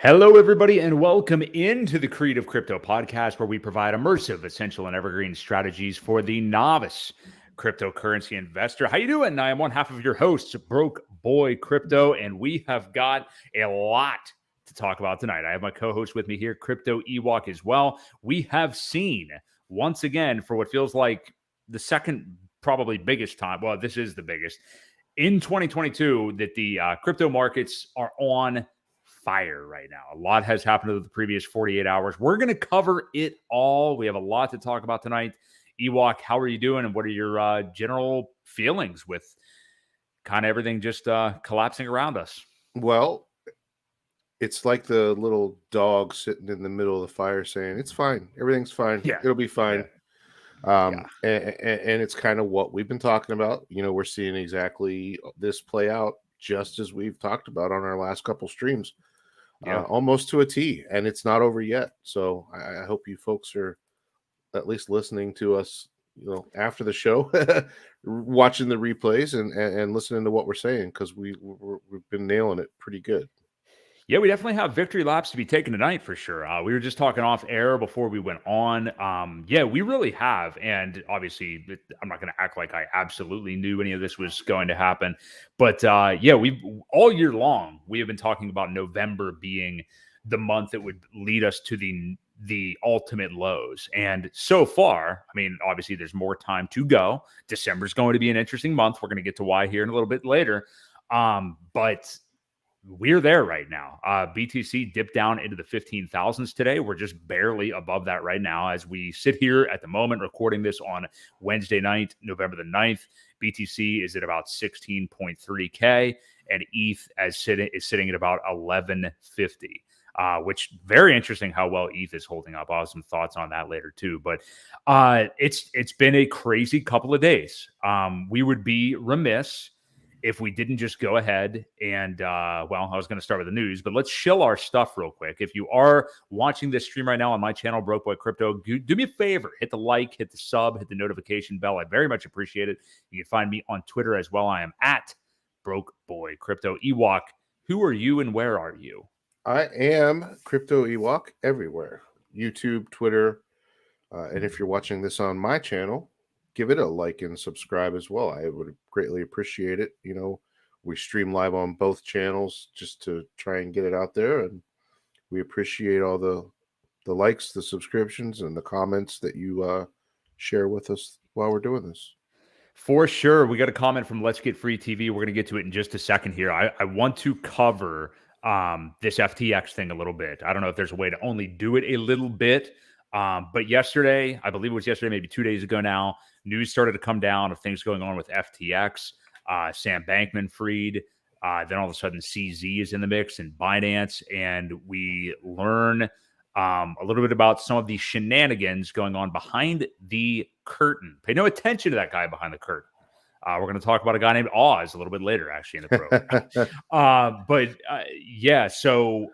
Hello, everybody, and welcome into the Creative Crypto Podcast, where we provide immersive, essential, and evergreen strategies for the novice cryptocurrency investor. How you doing? I am one half of your hosts, Broke Boy Crypto, and we have got a lot to talk about tonight. I have my co-host with me here, Crypto Ewok, as well. We have seen once again, for what feels like the second probably biggest time. Well, this is the biggest in 2022 that the crypto markets are on fire right now. A lot has happened over the previous 48 hours. We're going to cover it all. We have a lot to talk about tonight. Ewok, how are you doing? And what are your general feelings with kind of everything just collapsing around us? Well, it's like the little dog sitting in the middle of the fire saying, "It's fine. Everything's fine. Yeah. It'll be fine." Yeah. And it's kind of what we've been talking about. We're seeing exactly this play out just as we've talked about on our last couple streams, Yeah. almost to a T, and it's not over yet. So I hope you folks are at least listening to us, after the show, watching the replays and listening to what we're saying, because we've been nailing it pretty good. Yeah, we definitely have victory laps to be taken tonight for sure. We were just talking off air before we went on. Yeah, we really have. And obviously, I'm not going to act like I absolutely knew any of this was going to happen. But yeah, we've all year long, we have been talking about November being the month that would lead us to the ultimate lows. And so far, I mean, obviously, there's more time to go. December is going to be an interesting month. We're going to get to why here in a little bit later. But we're there right now. BTC dipped down into the 15,000s today. We're just barely above that right now as we sit here at the moment recording this on Wednesday night, November the 9th. BTC is at about 16.3K and ETH is sitting at about 1150. Which very interesting how well ETH is holding up. I'll have some thoughts on that later too. But it's been a crazy couple of days. We would be remiss if we didn't just go ahead and, well, I was going to start with the news, but let's shill our stuff real quick. If you are watching this stream right now on my channel, Broke Boy Crypto, do me a favor, hit the like, hit the sub, hit the notification bell. I very much appreciate it. You can find me on Twitter as well. I am at Broke Boy Crypto. Ewok, who are you and where are you? I am Crypto Ewok everywhere, YouTube, Twitter, and if you're watching this on my channel, give it a like and subscribe as well. I would greatly appreciate it. We stream live on both channels just to try and get it out there, and we appreciate all the likes, the subscriptions, and the comments that you share with us while we're doing this. For sure. We got a comment from Let's Get Free TV. We're going to get to it in just a second here. I want to cover this FTX thing a little bit. I don't know if there's a way to only do it a little bit. But yesterday, I believe it was yesterday, maybe 2 days ago now, news started to come down of things going on with FTX. Sam Bankman freed. Then all of a sudden, CZ is in the mix and Binance. And we learn a little bit about some of the shenanigans going on behind the curtain. Pay no attention to that guy behind the curtain. We're going to talk about a guy named Oz a little bit later, actually, in the program. But yeah, so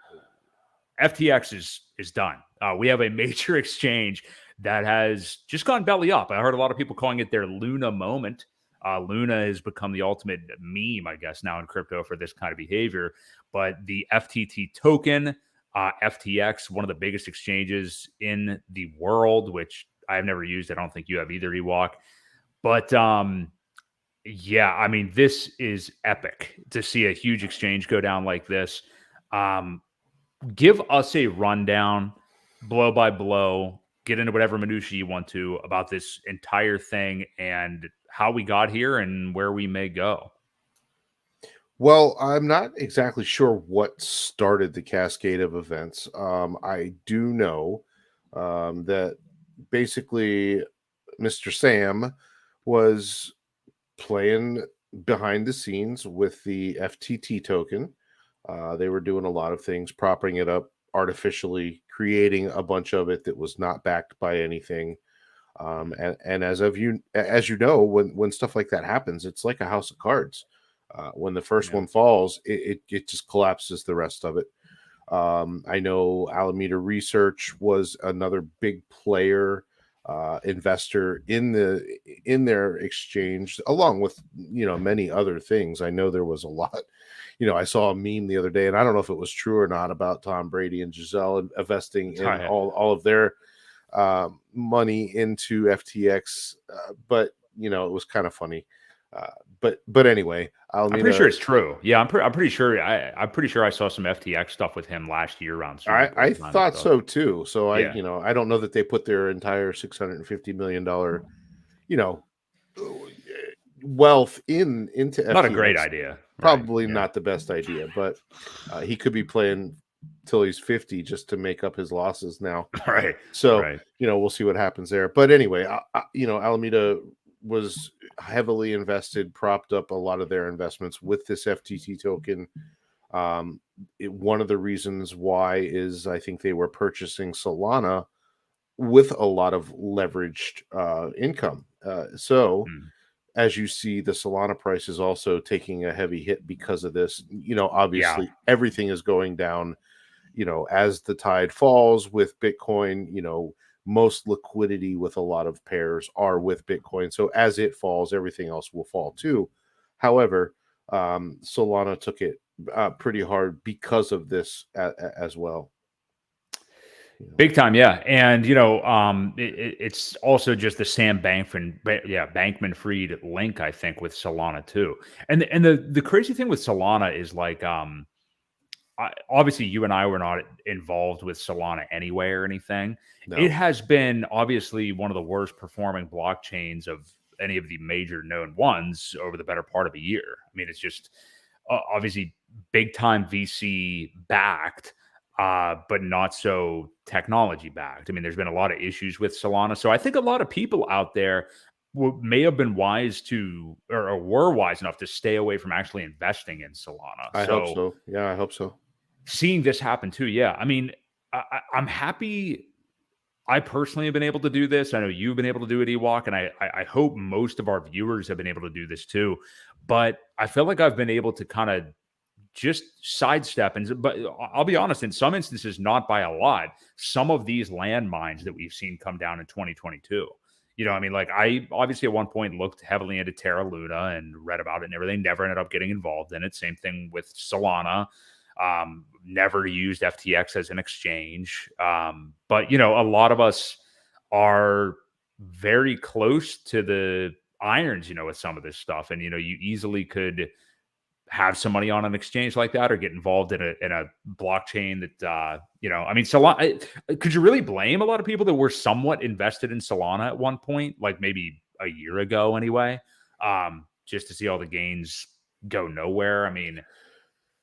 FTX is done. We have a major exchange that has just gone belly up. I heard a lot of people calling it their Luna moment. Luna has become the ultimate meme, I guess, now in crypto for this kind of behavior. But the FTT token, FTX, one of the biggest exchanges in the world, which I have never used. I don't think you have either, Ewok. But yeah, I mean, this is epic to see a huge exchange go down like this. Give us a rundown, blow by blow, get into whatever minutia you want to about this entire thing and how we got here and where we may go. Well, I'm not exactly sure what started the cascade of events. I do know that basically Mr. Sam was playing behind the scenes with the FTT token. They were doing a lot of things, propping it up artificially, creating a bunch of it that was not backed by anything. And as you know, when stuff like that happens, it's like a house of cards. When the first one falls, it just collapses the rest of it. I know Alameda Research was another big player, investor in their exchange, along with many other things. I know there was a lot. I saw a meme the other day, and I don't know if it was true or not, about Tom Brady and Giselle investing Oh, in yeah. all of their money into FTX, but it was kind of funny. But anyway, I'm pretty sure Alameda. it's true. Yeah, I'm pretty sure. I'm pretty sure I saw some FTX stuff with him last year around Super Bowl I time and thought stuff. so too. So Yeah, I don't know that they put their entire $650 million, you know, wealth into not a great FTX. idea, right? Probably Yeah, not the best idea, but he could be playing till he's 50 just to make up his losses now. right, So, right. we'll see what happens there. But anyway, Alameda was heavily invested, propped up a lot of their investments with this FTT token. One of the reasons why is I think they were purchasing Solana with a lot of leveraged income. So Mm. as you see, the Solana price is also taking a heavy hit because of this. Yeah, Obviously, everything is going down. As the tide falls with Bitcoin, most liquidity with a lot of pairs are with Bitcoin. So as it falls, everything else will fall too. However, Solana took it pretty hard because of this as well. big time. Yeah, and it's also just the Sam Bankman-Fried link, I think, with Solana too. And the crazy thing with Solana is like obviously you and I were not involved with Solana anyway or anything. It No, has been obviously one of the worst performing blockchains of any of the major known ones over the better part of a year. I mean, it's just obviously big time VC backed, but not so technology backed. I mean, there's been a lot of issues with Solana. So I think a lot of people out there may have been wise to or were wise enough to stay away from actually investing in Solana. I hope So so. Yeah, I hope so. seeing this happen too, yeah. I mean, I'm happy. I personally have been able to do this. I know you've been able to do it, Ewok, and I hope most of our viewers have been able to do this too. But I feel like I've been able to kind of just sidestep, but I'll be honest, in some instances, not by a lot. Some of these landmines that we've seen come down in 2022. I mean, like I obviously at one point looked heavily into Terra Luna and read about it and everything. Never ended up getting involved in it. Same thing with Solana. Never used FTX as an exchange. But a lot of us are very close to the irons, with some of this stuff. And you easily could have some money on an exchange like that or get involved in a blockchain that I mean Solana. Could you really blame a lot of people that were somewhat invested in Solana at one point, like maybe a year ago anyway, just to see all the gains go nowhere? I mean,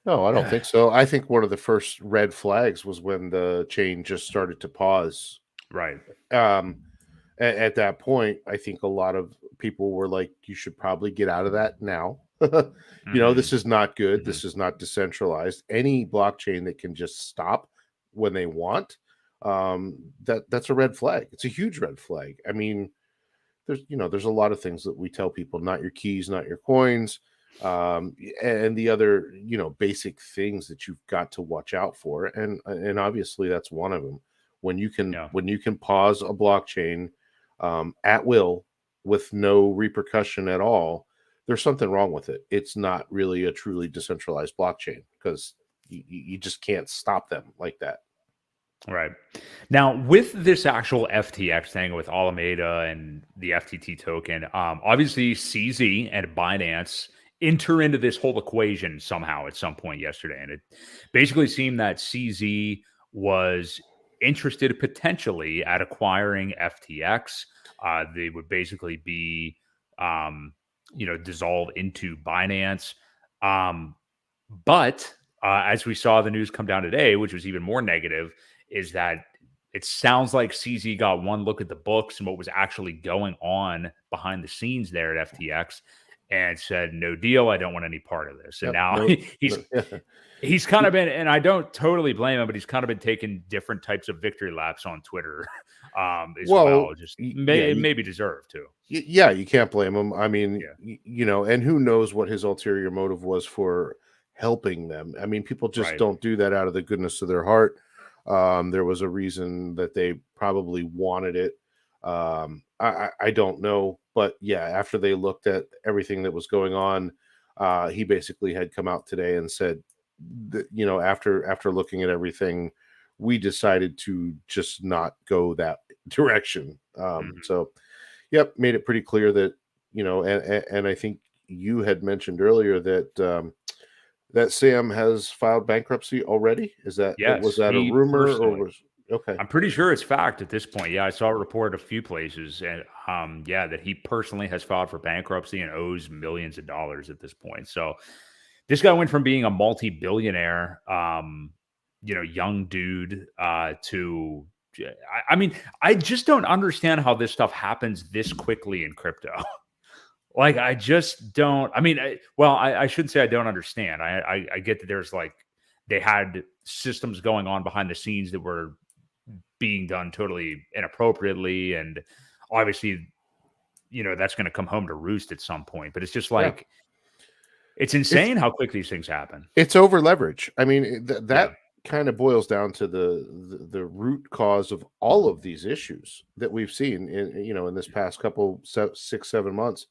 No, I don't think so. I think one of the first red flags was when the chain just started to pause. right. Um, at that point, I think a lot of people were like, "You should probably get out of that now." Hmm. This is not good. Hmm. This is not decentralized. Any blockchain that can just stop when they want, that's a red flag. It's a huge red flag. I mean, there's a lot of things that we tell people: not your keys, not your coins, and the other basic things that you've got to watch out for. And obviously that's one of them. Yeah. When you can pause a blockchain at will with no repercussion at all, there's something wrong with it. It's not really a truly decentralized blockchain because you just can't stop them like that. Right. Now, with this actual FTX thing with Alameda and the FTT token, obviously CZ and Binance enter into this whole equation somehow at some point yesterday. And it basically seemed that CZ was interested potentially at acquiring FTX. They would basically be, dissolve into Binance. Um, but as we saw the news come down today, which was even more negative, is that it sounds like CZ got one look at the books and what was actually going on behind the scenes there at FTX and said, "No deal. I don't want any part of this." And Yep. now No, he's no. he's kind of been, and I don't totally blame him, but he's kind of been taking different types of victory laps on Twitter as Well, well. Just yeah, maybe deserved too. yeah, you can't blame him. I mean, Yeah. and who knows what his ulterior motive was for helping them. I mean, people just Right. don't do that out of the goodness of their heart. There was a reason that they probably wanted it. I don't know, but yeah, after they looked at everything that was going on, He basically had come out today and said that, after looking at everything, we decided to just not go that direction. Mhm. So, yep, made it pretty clear that, and I think you had mentioned earlier that that Sam has filed bankruptcy already. Was Yes, that a he rumor or personally. was okay? I'm pretty sure it's fact at this point. Yeah, I saw a report a few places, and yeah, that he personally has filed for bankruptcy and owes millions of dollars at this point. So this guy went from being a multi-billionaire, young dude, to I mean, I just don't understand how this stuff happens this quickly in crypto. Like, I just don't. I mean, I shouldn't say I don't understand. I get that there's like they had systems going on behind the scenes that were being done totally inappropriately, and obviously, that's going to come home to roost at some point. But it's just Yeah, like it's it's insane how quick these things happen. it's over leverage. I mean, Yeah. that kind of boils down to the root cause of all of these issues that we've seen in this past couple 6 7 months.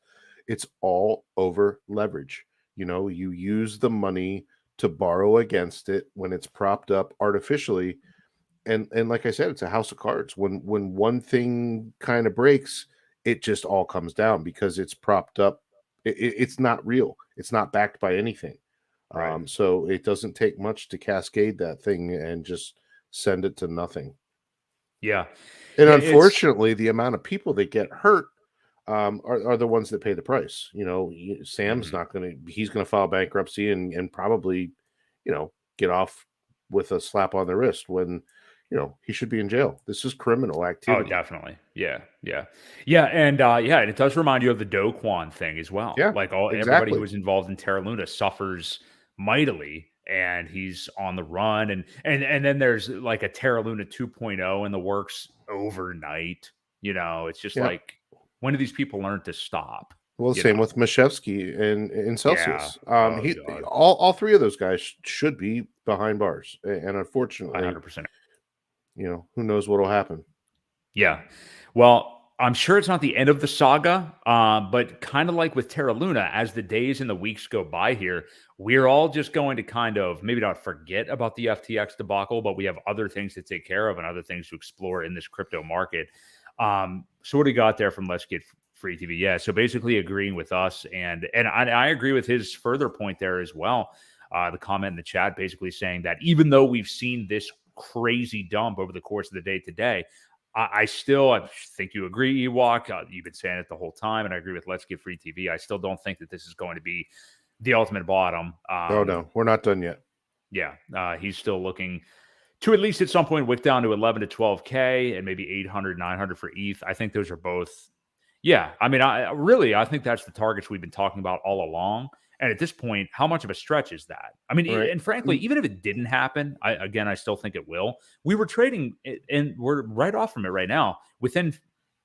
It's all over leverage. You use the money to borrow against it when it's propped up artificially, and like I said, it's a house of cards. When one thing kind of breaks, it just all comes down because it's propped up. It's not real. It's not backed by anything. Right. So it doesn't take much to cascade that thing and just send it to nothing. Yeah. And Yeah. It's unfortunately, the amount of people that get hurt are the ones that pay the price. Sam's mhm. not going to. He's going to file bankruptcy and probably, get off with a slap on the wrist when, he should be in jail. This is criminal Oh, activity. definitely. Yeah. Yeah. Yeah. And yeah, and it does remind you of the Do Kwon thing as well. Yeah, Like everybody who exactly. was involved in Terra Luna suffers mightily, and he's on the run. And then there's like a Terra Luna 2.0 in the works overnight. It's just Yeah. like, when do these people learn to stop? Well, You same know? with Mashevsky and Yeah. Celsius. Oh He God. all three of those guys should be behind bars, and I unfortunately, 100%. who knows what'll happen. Yeah. Well, I'm sure it's not the end of the saga, but kind of like with Terra Luna, as the days and the weeks go by here, we're all just going to kind of maybe not forget about the FTX debacle, but we have other things to take care of and other things to explore in this crypto market. So what do you got there from Let's Get Free TV? Yeah. So basically agreeing with us, and I agree with his further point there as well. The comment in the chat basically saying that even though we've seen this crazy dump over the course of the day today, I think you agree, Ewok. You've been saying it the whole time, and I agree with Let's Get Free TV. I still don't think that this is going to be the ultimate bottom. Oh no, we're not done yet. Yeah, he's still looking to at least at some point wick down to 11 to 12K and maybe 800, 900 for ETH. I think those are both. Yeah, I mean, I think that's the targets we've been talking about all along. And at this point, how much of a stretch is that? I mean, All right. and frankly, even if it didn't happen, I still think it will. We were trading, and we're right off from it right now, within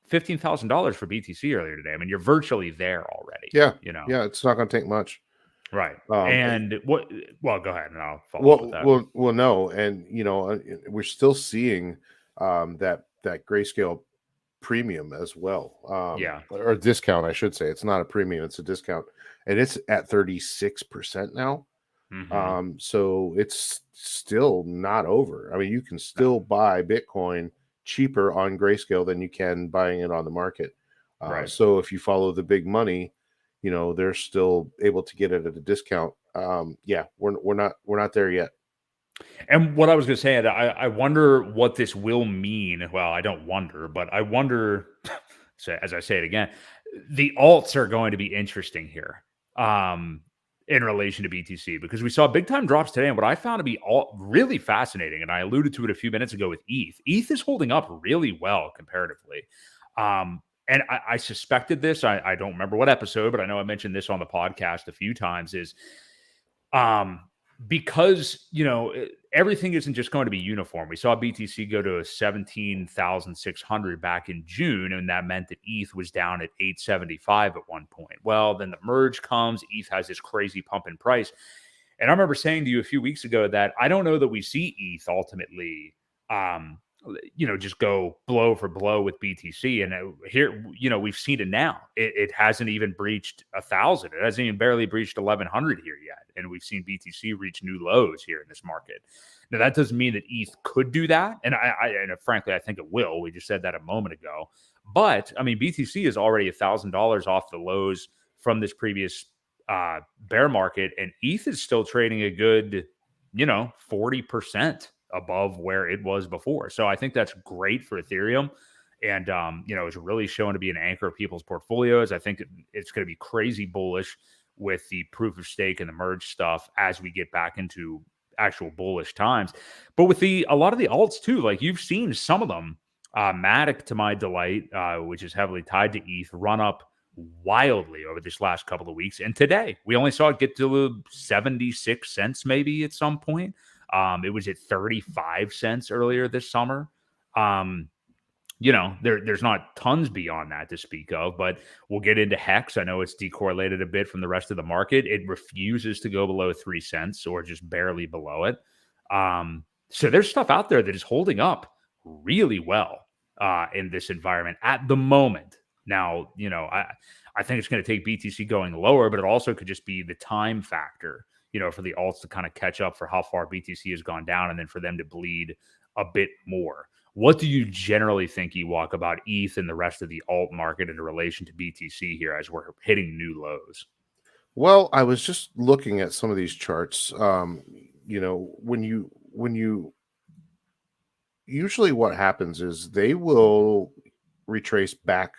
$15,000 for BTC earlier today. I mean, you're virtually there already. Yeah, yeah, it's not going to take much. Right. Eh, And what? Well, go ahead, and I'll follow up with that. no, and we're still seeing that grayscale premium as well, Yeah. or discount, I should say. It's not a premium; it's a discount, and it's at 36% now. Hmm. So it's still not over. I mean, you can No. still buy Bitcoin cheaper on Grayscale than you can buying it on the market. Right. So if you follow the big money, they're still able to get it at a discount. Yeah, we're not there yet. And what I was going to say, I wonder what this will mean. Well, I don't wonder, but I wonder. So as I say it again, the alts are going to be interesting here, in relation to BTC, because we saw big time drops today. And what I found to be all really fascinating, and I alluded to it a few minutes ago with ETH. ETH is holding up really well comparatively. And I suspected this. I don't remember what episode, but I know I mentioned this on the podcast a few times. Is um because everything isn't just going to be uniform. We saw BTC go to 17,600 back in June, and that meant that ETH was down at 875 at one point. Well, then the merge comes, ETH has this crazy pump in price. And I remember saying to you a few weeks ago that I don't know that we see ETH ultimately just go blow for blow with BTC. And here, we've seen it now. It hasn't even breached 1,000. It hasn't even barely breached 1,100 here yet. And we've seen BTC reach new lows here in this market. Now, that doesn't mean that ETH could do that. And frankly, I think it will. We just said that a moment ago. But I mean, BTC is already $1,000 off the lows from this previous bear market. And ETH is still trading a good, 40% above where it was before. So I think that's great for Ethereum. And, it's really showing to be an anchor of people's portfolios. I think it's going to be crazy bullish with the proof of stake and the merge stuff as we get back into actual bullish times. But with a lot of the alts too, like you've seen some of them, Matic to my delight, which is heavily tied to ETH, run up wildly over this last couple of weeks. And today we only saw it get to 76 cents maybe at some point. It was at 35 cents earlier this summer. There's not tons beyond that to speak of, but we'll get into Hex. I know it's decorrelated a bit from the rest of the market. It refuses to go below 3 cents or just barely below it. So there's stuff out there that is holding up really well in this environment at the moment. Now, I think it's going to take BTC going lower, but it also could just be the time factor, for the alts to kind of catch up for how far BTC has gone down and then for them to bleed a bit more. What do you generally think, Ewok, about ETH and the rest of the alt market in relation to BTC here as we're hitting new lows? Well, I was just looking at some of these charts. When you usually what happens is they will retrace back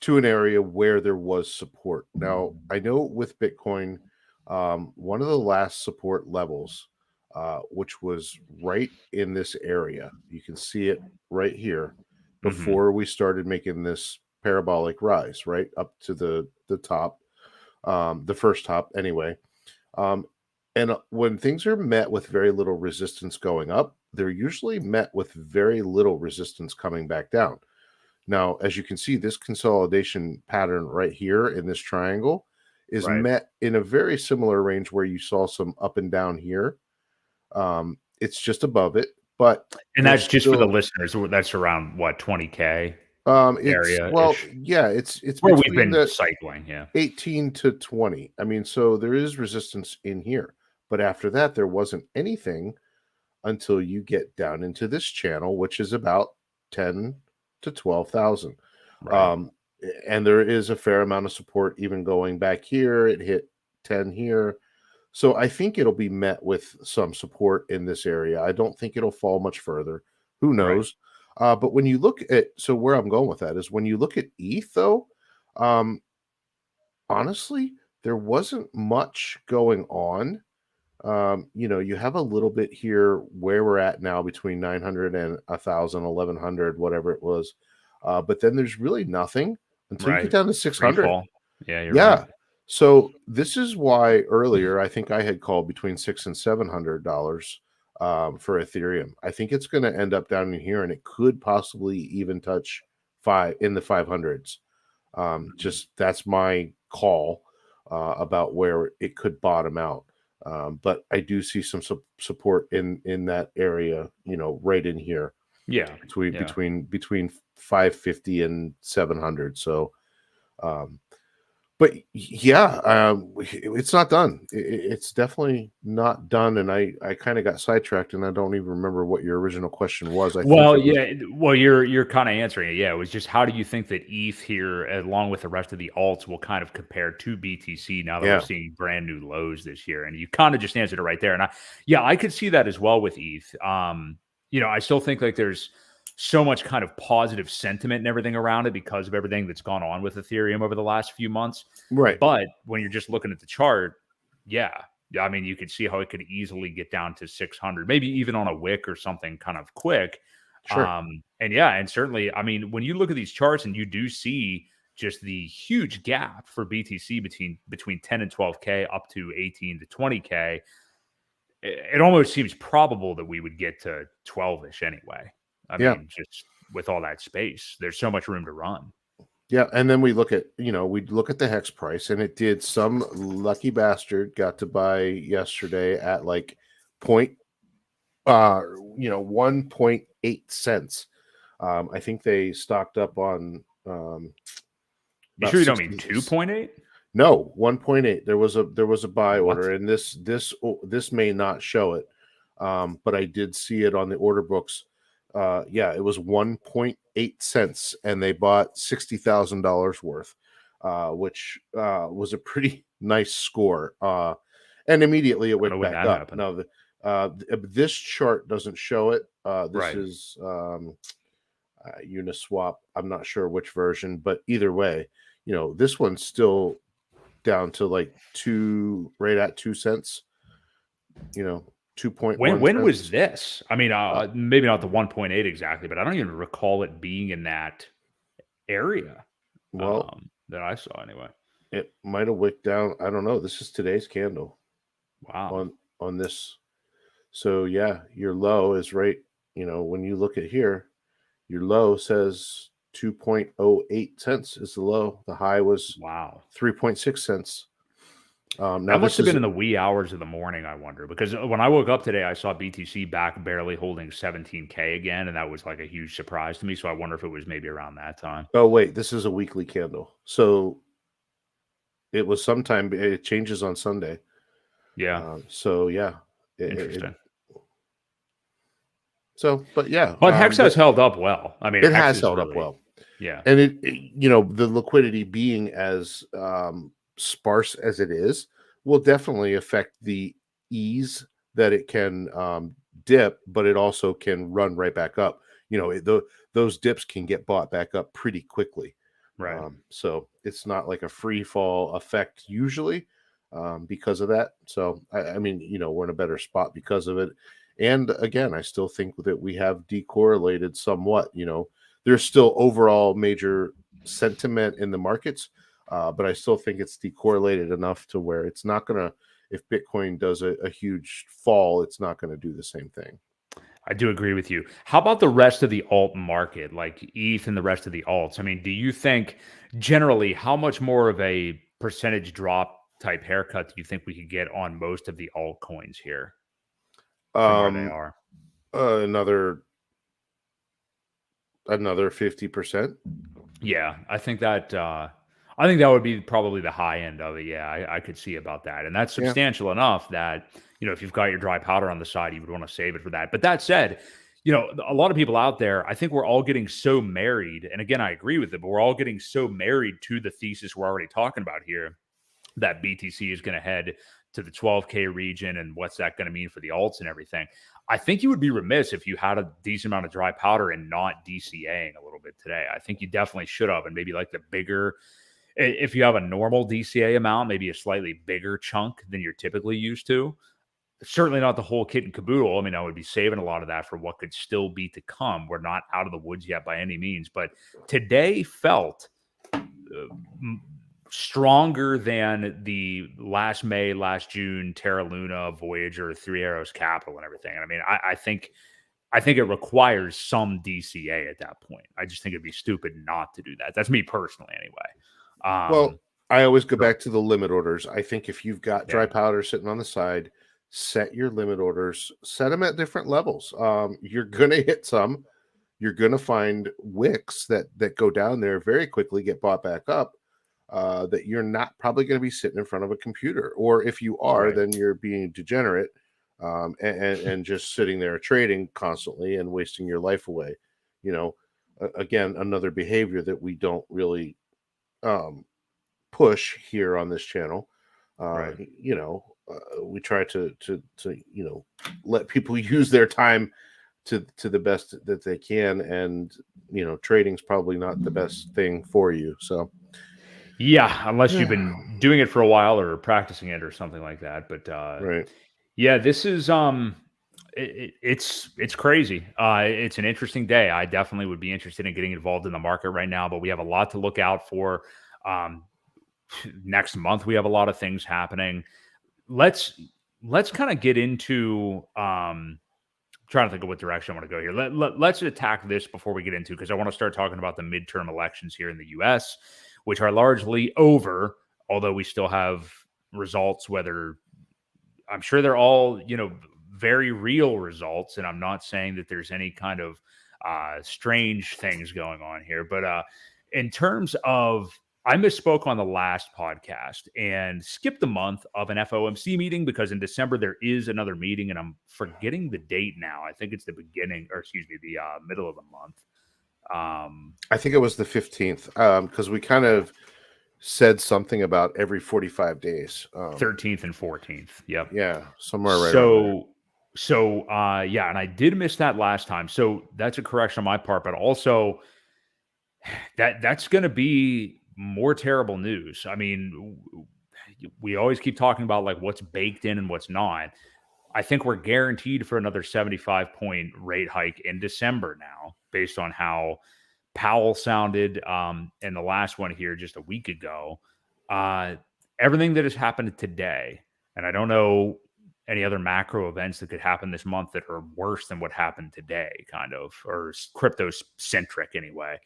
to an area where there was support. Now, I know with Bitcoin, one of the last support levels, which was right in this area, you can see it right here before we started making this parabolic rise, right up to the top, the first top anyway. And when things are met with very little resistance going up, they're usually met with very little resistance coming back down. Now, as you can see, this consolidation pattern right here in this triangle is met in a very similar range where you saw some up and down here. It's just above it, but that's just still, for the listeners. That's around what, 20K area? Well, yeah, it's where we've been cycling, 18 to 20. I mean, so there is resistance in here, but after that, there wasn't anything until you get down into this channel, which is about 10 to 12,000. And there is a fair amount of support even going back here. It hit 10 here. So I think it'll be met with some support in this area. I don't think it'll fall much further. Who knows? But when you look at, so where I'm going with that is when you look at ETH though, honestly, there wasn't much going on. You have a little bit here where we're at now between 900 and 1,000, 1,100, whatever it was. But then there's really nothing until you get down to 600. Refall. Yeah, you're right. So this is why earlier I think I had called between $600 and $700 for Ethereum. I think it's going to end up down in here, and it could possibly even touch in the 500s. Just that's my call about where it could bottom out. But I do see some support in that area, right in here. Yeah, between 550 and 700. So, but it's not done. It's definitely not done. And I kind of got sidetracked, and I don't even remember what your original question was. You're kind of answering it. Yeah, it was just how do you think that ETH here, along with the rest of the alts, will kind of compare to BTC now that we're seeing brand new lows this year? And you kind of just answered it right there. And I could see that as well with ETH. I still think like there's so much kind of positive sentiment and everything around it because of everything that's gone on with Ethereum over the last few months. Right. But when you're just looking at the chart, I mean, you could see how it could easily get down to 600, maybe even on a wick or something kind of quick. Sure. And certainly, I mean, when you look at these charts and you do see just the huge gap for BTC between 10 and 12K up to 18 to 20K, it almost seems probable that we would get to 12-ish anyway. I mean, just with all that space, there's so much room to run. Yeah, and then we look at the Hex price, and it did. Some lucky bastard got to buy yesterday at like 1.8 cents. I think they stocked up on You about sure you don't 60. mean 2.8? No, 1.8. There was a buy What? order, and this may not show it, but I did see it on the order books. Yeah, it was 1.8 cents, and they bought $60,000 worth, which was a pretty nice score. And immediately it I don't know went when back that up. happened. Now, this chart doesn't show it. This Right. is Uniswap. I'm not sure which version, but either way, this one's still down to like right at 2 cents. 2.1 When was cents. this? I mean, maybe not the 1.8 exactly, but I don't even recall it being in that area Well, that I saw anyway. it might have wicked down. I don't know. This is today's candle Wow. on this. So yeah, your low is right. When you look at here, your low says 2.08 cents is the low. The high was Wow. 3.6 cents. Now That must this have is been in the wee hours of the morning, I wonder, because when I woke up today, I saw BTC back barely holding 17K again, and that was like a huge surprise to me. So I wonder if it was maybe around that time. oh wait, this is a weekly candle. So it was sometime it changes on Sunday. Yeah. So yeah. Interesting. But yeah. But Hex has held up well. I mean, it Hex has is held up really, well. yeah. And the liquidity being as sparse as it is will definitely affect the ease that it can dip, but it also can run right back up. Those dips can get bought back up pretty quickly. Right. So it's not like a free fall effect usually because of that. So I mean, we're in a better spot because of it. And again, I still think that we have decorrelated somewhat. There's still overall major sentiment in the markets, but I still think it's decorrelated enough to where it's not going to, if Bitcoin does a huge fall, it's not going to do the same thing. I do agree with you. How about the rest of the alt market, like ETH and the rest of the alts? I mean, do you think generally how much more of a percentage drop type haircut do you think we could get on most of the altcoins here from where they are? Another 50%. Yeah, I think that would be probably the high end of it. Yeah, I could see about that, and that's Yeah. substantial enough that if you've got your dry powder on the side, you would want to save it for that. But that said, a lot of people out there, I think we're all getting so married, and again, I agree with it, but we're all getting so married to the thesis we're already talking about here that BTC is going to head to the 12K region, and what's that going to mean for the alts and everything. I think you would be remiss if you had a decent amount of dry powder and not DCAing a little bit today. I think you definitely should have, and maybe like the bigger, if you have a normal DCA amount, maybe a slightly bigger chunk than you're typically used to. Certainly not the whole kit and caboodle. I mean, I would be saving a lot of that for what could still be to come. We're not out of the woods yet by any means, but today felt stronger than the last May, last June, Terra Luna, Voyager, Three Arrows Capital, and everything. And I mean, I think it requires some DCA at that point. I just think it'd be stupid not to do that. That's me personally, anyway. Well, I always go back to the limit orders. I think if you've got dry powder sitting on the side, set your limit orders, set them at different levels. You're going to hit some. You're going to find wicks that go down there very quickly, get bought back up. That you're not probably going to be sitting in front of a computer, or if you are, then you're being degenerate and just sitting there trading constantly and wasting your life away. Again, another behavior that we don't really push here on this channel. We try to let people use their time to the best that they can, and trading's probably not the best thing for you. So yeah, unless you've been doing it for a while or practicing it or something like that. But right. Yeah, this is it's crazy. It's an interesting day. I definitely would be interested in getting involved in the market right now, but we have a lot to look out for. Next month we have a lot of things happening. Let's kind of get into trying to think of what direction I want to go here. Let's attack this before we get into, because I want to start talking about the midterm elections here in the US, which are largely over, although we still have results, whether I'm sure they're all, very real results. And I'm not saying that there's any kind of strange things going on here, but in terms of, I misspoke on the last podcast and skipped the month of an FOMC meeting because in December there is another meeting, and I'm forgetting the date now. I think it's the beginning, or excuse me, the middle of the month. I think it was the 15th, because we kind of said something about every 45 days. 13th and 14th. Yep. Yeah, somewhere right around there. So yeah, and I did miss that last time. So that's a correction on my part, but also that's going to be more terrible news. I mean, we always keep talking about like what's baked in and what's not. I think we're guaranteed for another 75-point rate hike in December now, based on how Powell sounded in the last one here just a week ago. Everything that has happened today, and I don't know any other macro events that could happen this month that are worse than what happened today, kind of, or crypto centric anyway.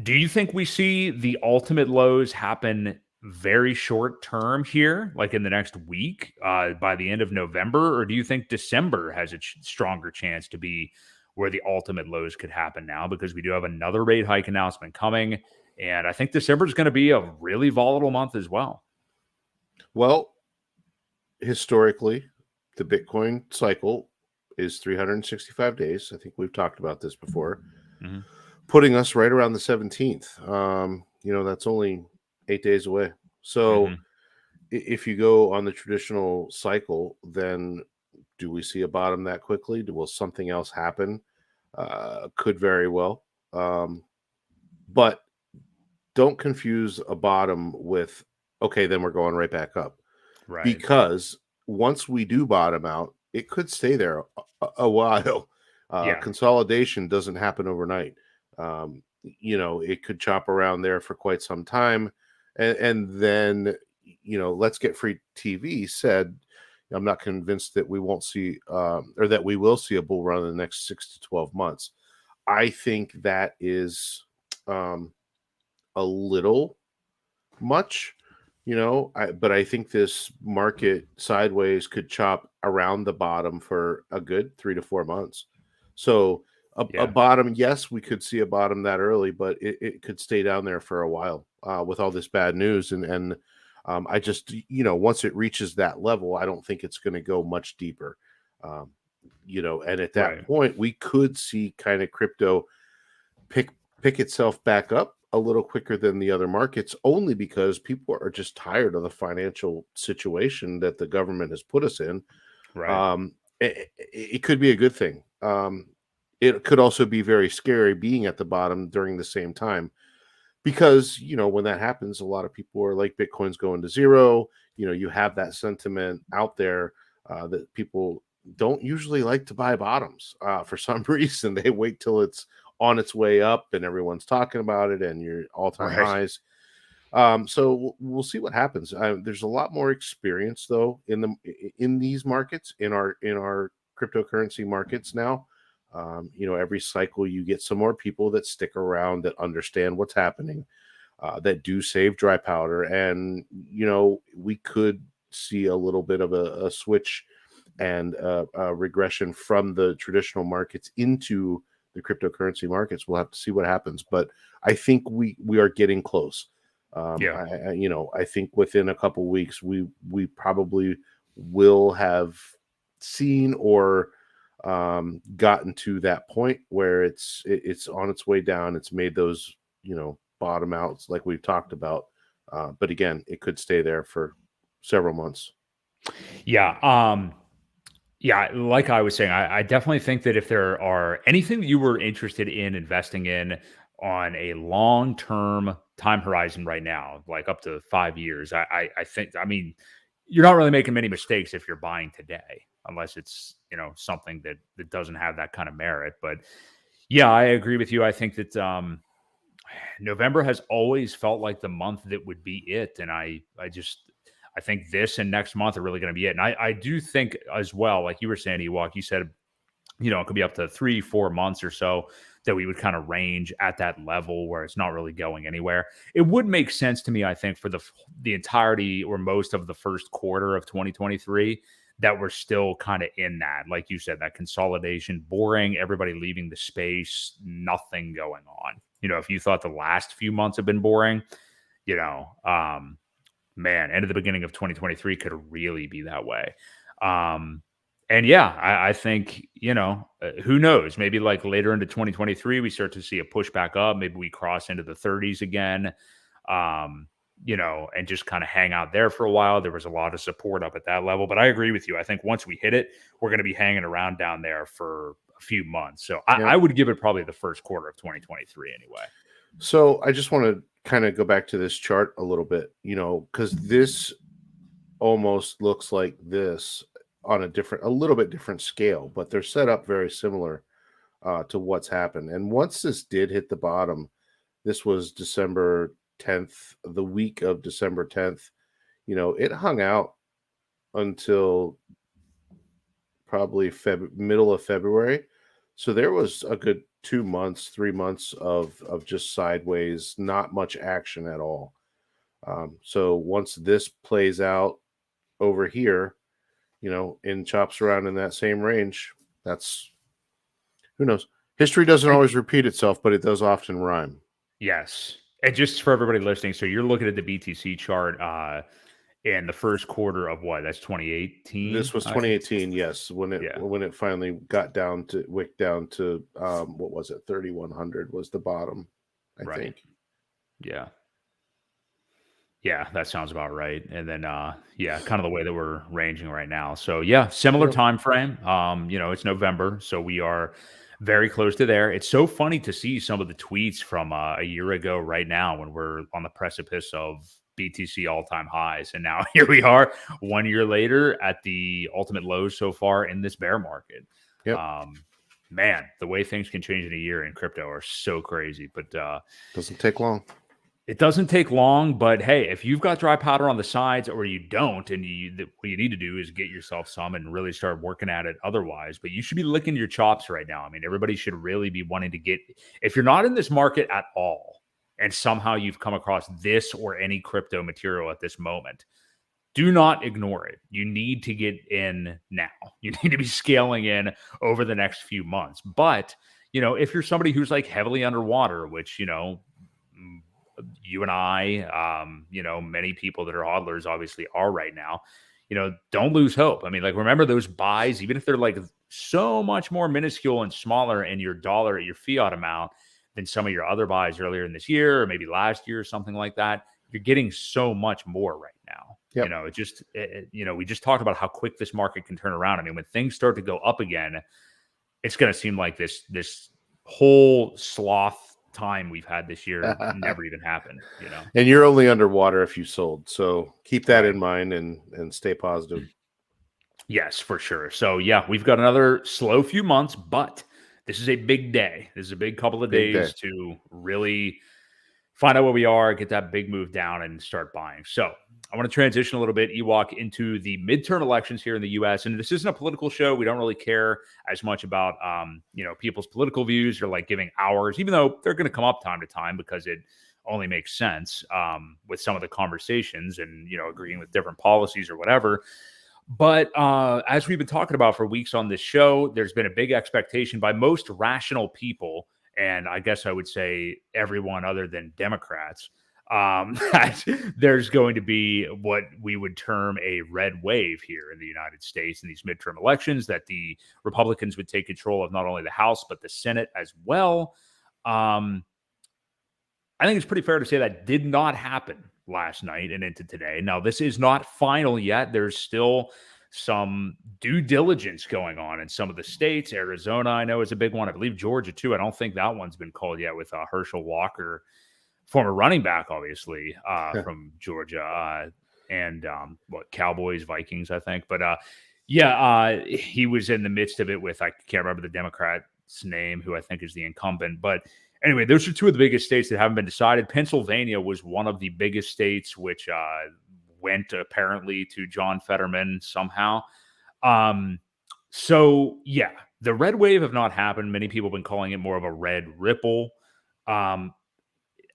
Do you think we see the ultimate lows happen very short term here, like in the next week, by the end of November? Or do you think December has a stronger chance to be where the ultimate lows could happen now? Because we do have another rate hike announcement coming. And I think December is going to be a really volatile month as well. Well, historically, the Bitcoin cycle is 365 days. I think we've talked about this before. Mm-hmm. Putting us right around the 17th. That's only 8 days away. So if you go on the traditional cycle, then do we see a bottom that quickly? Will something else happen? Could very well. But don't confuse a bottom with, okay, then we're going right back up. Right. Because once we do bottom out, it could stay there a while. Consolidation doesn't happen overnight. It could chop around there for quite some time. And then, Let's Get Free TV said, I'm not convinced that we won't see, or that we will see a bull run in the next 6 to 12 months. I think that is a little much, but I think this market sideways could chop around the bottom for a good 3 to 4 months. So a bottom, yes, we could see a bottom that early, but it could stay down there for a while with all this bad news. And I just, once it reaches that level, I don't think it's going to go much deeper. And at that point, we could see kind of crypto pick itself back up a little quicker than the other markets, only because people are just tired of the financial situation that the government has put us in. Right. It could be a good thing. It could also be very scary being at the bottom during the same time, because, when that happens, a lot of people are like, Bitcoin's going to zero. You have that sentiment out there that people don't usually like to buy bottoms for some reason. They wait till it's on its way up and everyone's talking about it and your all-time highs. So we'll see what happens. There's a lot more experience though in these markets, in our cryptocurrency markets now. Every cycle you get some more people that stick around, that understand what's happening, that do save dry powder. And, we could see a little bit of a switch and a regression from the traditional markets into the cryptocurrency markets. We'll have to see what happens, but I think we are getting close. I think within a couple weeks, we probably will have seen or gotten to that point where it's on its way down. It's made those, bottom outs like we've talked about. But again, it could stay there for several months. Yeah. Like I was saying, I definitely think that if there are anything that you were interested in investing in on a long-term time horizon right now, like up to 5 years, I think, you're not really making many mistakes if you're buying today, unless it's, something that doesn't have that kind of merit. But yeah, I agree with you. I think that November has always felt like the month that would be it. And I think this and next month are really going to be it. And I do think as well, like you were saying, Ewok, you said, it could be up to 3-4 months or so that we would kind of range at that level where it's not really going anywhere. It would make sense to me, I think, for the entirety or most of the first quarter of 2023, that we're still kind of in that, like you said, that consolidation, boring, everybody leaving the space, nothing going on. If you thought the last few months have been boring, you know, man, end of the beginning of 2023 could really be that way. And yeah, I think, who knows? Maybe like later into 2023, we start to see a push back up. Maybe we cross into the 30s again, and just kind of hang out there for a while. There was a lot of support up at that level. But I agree with you. I think once we hit it, we're going to be hanging around down there for a few months. So I would give it probably the first quarter of 2023 anyway. So I just want to kind of go back to this chart a little bit, because this almost looks like this on a little bit different scale, but they're set up very similar to what's happened. And once this did hit the bottom, this was December 10th, the week of December 10th, it hung out until probably middle of February. So there was a good 2 months, 3 months of just sideways, not much action at all. So once this plays out over here, and chops around in that same range, who knows? History doesn't always repeat itself, but it does often rhyme. Yes. And just for everybody listening, so you're looking at the BTC chart in the first quarter of what? That's 2018. This was 2018, yes. When it finally wicked down to what was it? 3,100 was the bottom, I think. Yeah. Yeah, that sounds about right. And then, kind of the way that we're ranging right now. So, yeah, similar time frame. It's November, so we are very close to there. It's so funny to see some of the tweets from a year ago right now when we're on the precipice of BTC all-time highs. And now here we are 1 year later at the ultimate lows so far in this bear market. Yep. Man, the way things can change in a year in crypto are so crazy. But doesn't take long. It doesn't take long, but hey, if you've got dry powder on the sides or you don't, and what you need to do is get yourself some and really start working at it otherwise. But you should be licking your chops right now. I mean, everybody should really be wanting to get, if you're not in this market at all, and somehow you've come across this or any crypto material at this moment, do not ignore it. You need to get in now. You need to be scaling in over the next few months. But, if you're somebody who's like heavily underwater, which, you and I, many people that are hodlers obviously are right now, don't lose hope. I mean, like, remember those buys, even if they're like so much more minuscule and smaller in your dollar at your fiat amount than some of your other buys earlier in this year or maybe last year or something like that, you're getting so much more right now. Yep. We just talked about how quick this market can turn around. I mean, when things start to go up again, it's going to seem like this whole sloth time we've had this year never even happened, And you're only underwater if you sold. So keep that in mind and stay positive. Yes, for sure. So yeah, we've got another slow few months, but this is a big day. This is a big couple of days to really find out where we are, get that big move down and start buying. So I want to transition a little bit, Ewok, into the midterm elections here in the U.S. And this isn't a political show. We don't really care as much about, people's political views or like giving ours, even though they're going to come up time to time because it only makes sense with some of the conversations and, agreeing with different policies or whatever. But as we've been talking about for weeks on this show, there's been a big expectation by most rational people, and I guess I would say everyone other than Democrats, that there's going to be what we would term a red wave here in the United States in these midterm elections, that the Republicans would take control of not only the House, but the Senate as well. I think it's pretty fair to say that did not happen last night and into today. Now, this is not final yet. There's still some due diligence going on in some of the states. Arizona, I know, is a big one. I believe Georgia, too. I don't think that one's been called yet with Herschel Walker, former running back, obviously, from Georgia, and Cowboys, Vikings, I think. But he was in the midst of it with, I can't remember the Democrat's name, who I think is the incumbent. But anyway, those are two of the biggest states that haven't been decided. Pennsylvania was one of the biggest states, which went apparently to John Fetterman somehow. So, yeah, the red wave have not happened. Many people have been calling it more of a red ripple.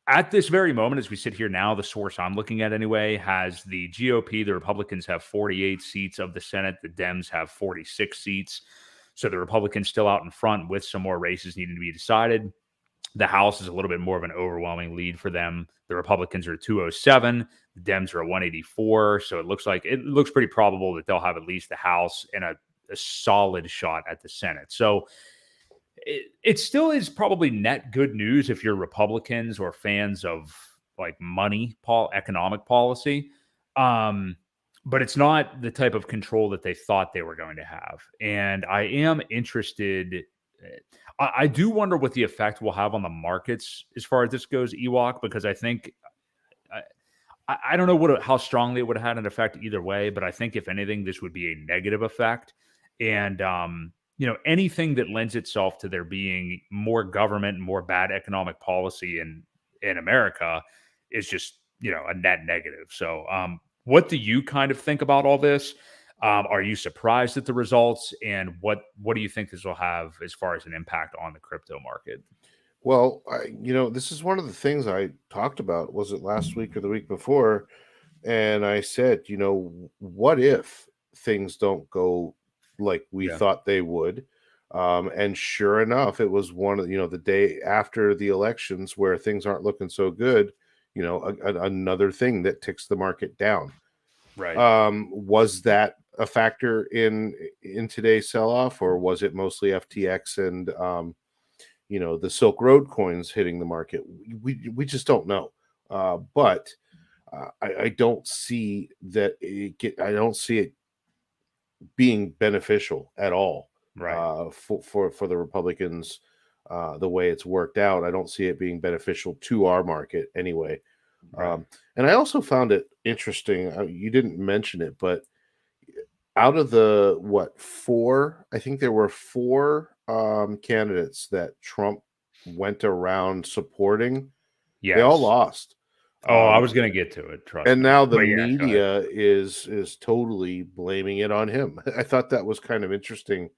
at this very moment, as we sit here now, the source I'm looking at anyway has the GOP, the Republicans have 48 seats of the Senate. The Dems have 46 seats. So the Republicans still out in front with some more races needing to be decided. The House is a little bit more of an overwhelming lead for them. The Republicans are 207. The Dems are 184. So it looks pretty probable that they'll have at least the House and a solid shot at the Senate. So it still is probably net good news if you're Republicans or fans of like economic policy. But it's not the type of control that they thought they were going to have. And I am interested. I do wonder what the effect will have on the markets as far as this goes, Ewok, because I think I don't know how strongly it would have had an effect either way, but I think if anything, this would be a negative effect. And anything that lends itself to there being more government and more bad economic policy in America is just, a net negative. So what do you kind of think about all this? Are you surprised at the results? And what do you think this will have as far as an impact on the crypto market? Well, this is one of the things I talked about. Was it last week or the week before? And I said, what if things don't go like we thought they would? And sure enough, it was one of the day after the elections where things aren't looking so good. Another thing that ticks the market down. Right. Was that a factor in today's sell-off, or was it mostly FTX and the Silk Road coins hitting the market? We just don't know. But I don't see that I don't see it being beneficial at all. Right. For the Republicans, the way it's worked out, I don't see it being beneficial to our market anyway. Right. And I also found it interesting. You didn't mention it, but out of the I think there were 4 candidates that Trump went around supporting. Yes. They all lost. I was going to get to it. And now the media is totally blaming it on him. I thought that was kind of interesting.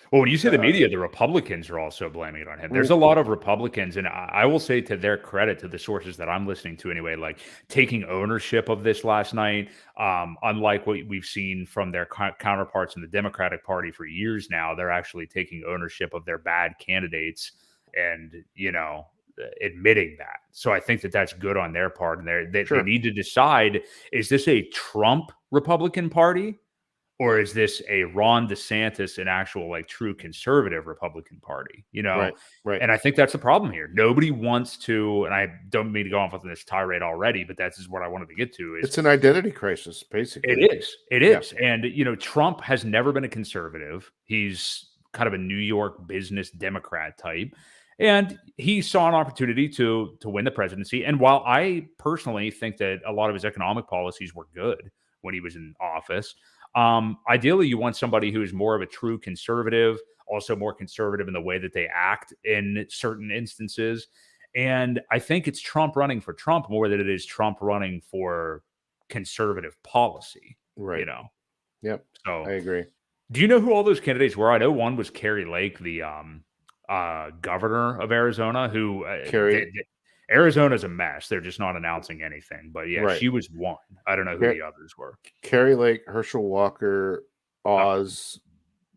Well, when you say the media, the Republicans are also blaming it on him. There's a lot of Republicans, and I will say to their credit, to the sources that I'm listening to anyway, like taking ownership of this last night, unlike what we've seen from their counterparts in the Democratic Party for years now. They're actually taking ownership of their bad candidates and, admitting that. So I think that that's good on their part. And they need to decide, is this a Trump Republican Party? Or is this a Ron DeSantis, an actual true conservative Republican Party? Right. And I think that's the problem here. Nobody wants to, and I don't mean to go off on this tirade already, but that's just what I wanted to get to. It's an identity crisis, basically. It is. And, Trump has never been a conservative. He's kind of a New York business Democrat type. And he saw an opportunity to win the presidency. And while I personally think that a lot of his economic policies were good when he was in office, ideally, you want somebody who is more of a true conservative, also more conservative in the way that they act in certain instances. And I think it's Trump running for Trump more than it is Trump running for conservative policy. Right. Yep. So I agree. Do you know who all those candidates were? I know one was Carrie Lake, the governor of Arizona, who Arizona's a mess. They're just not announcing anything. But she was one. I don't know who the others were. Carrie Lake, Herschel Walker, Oz,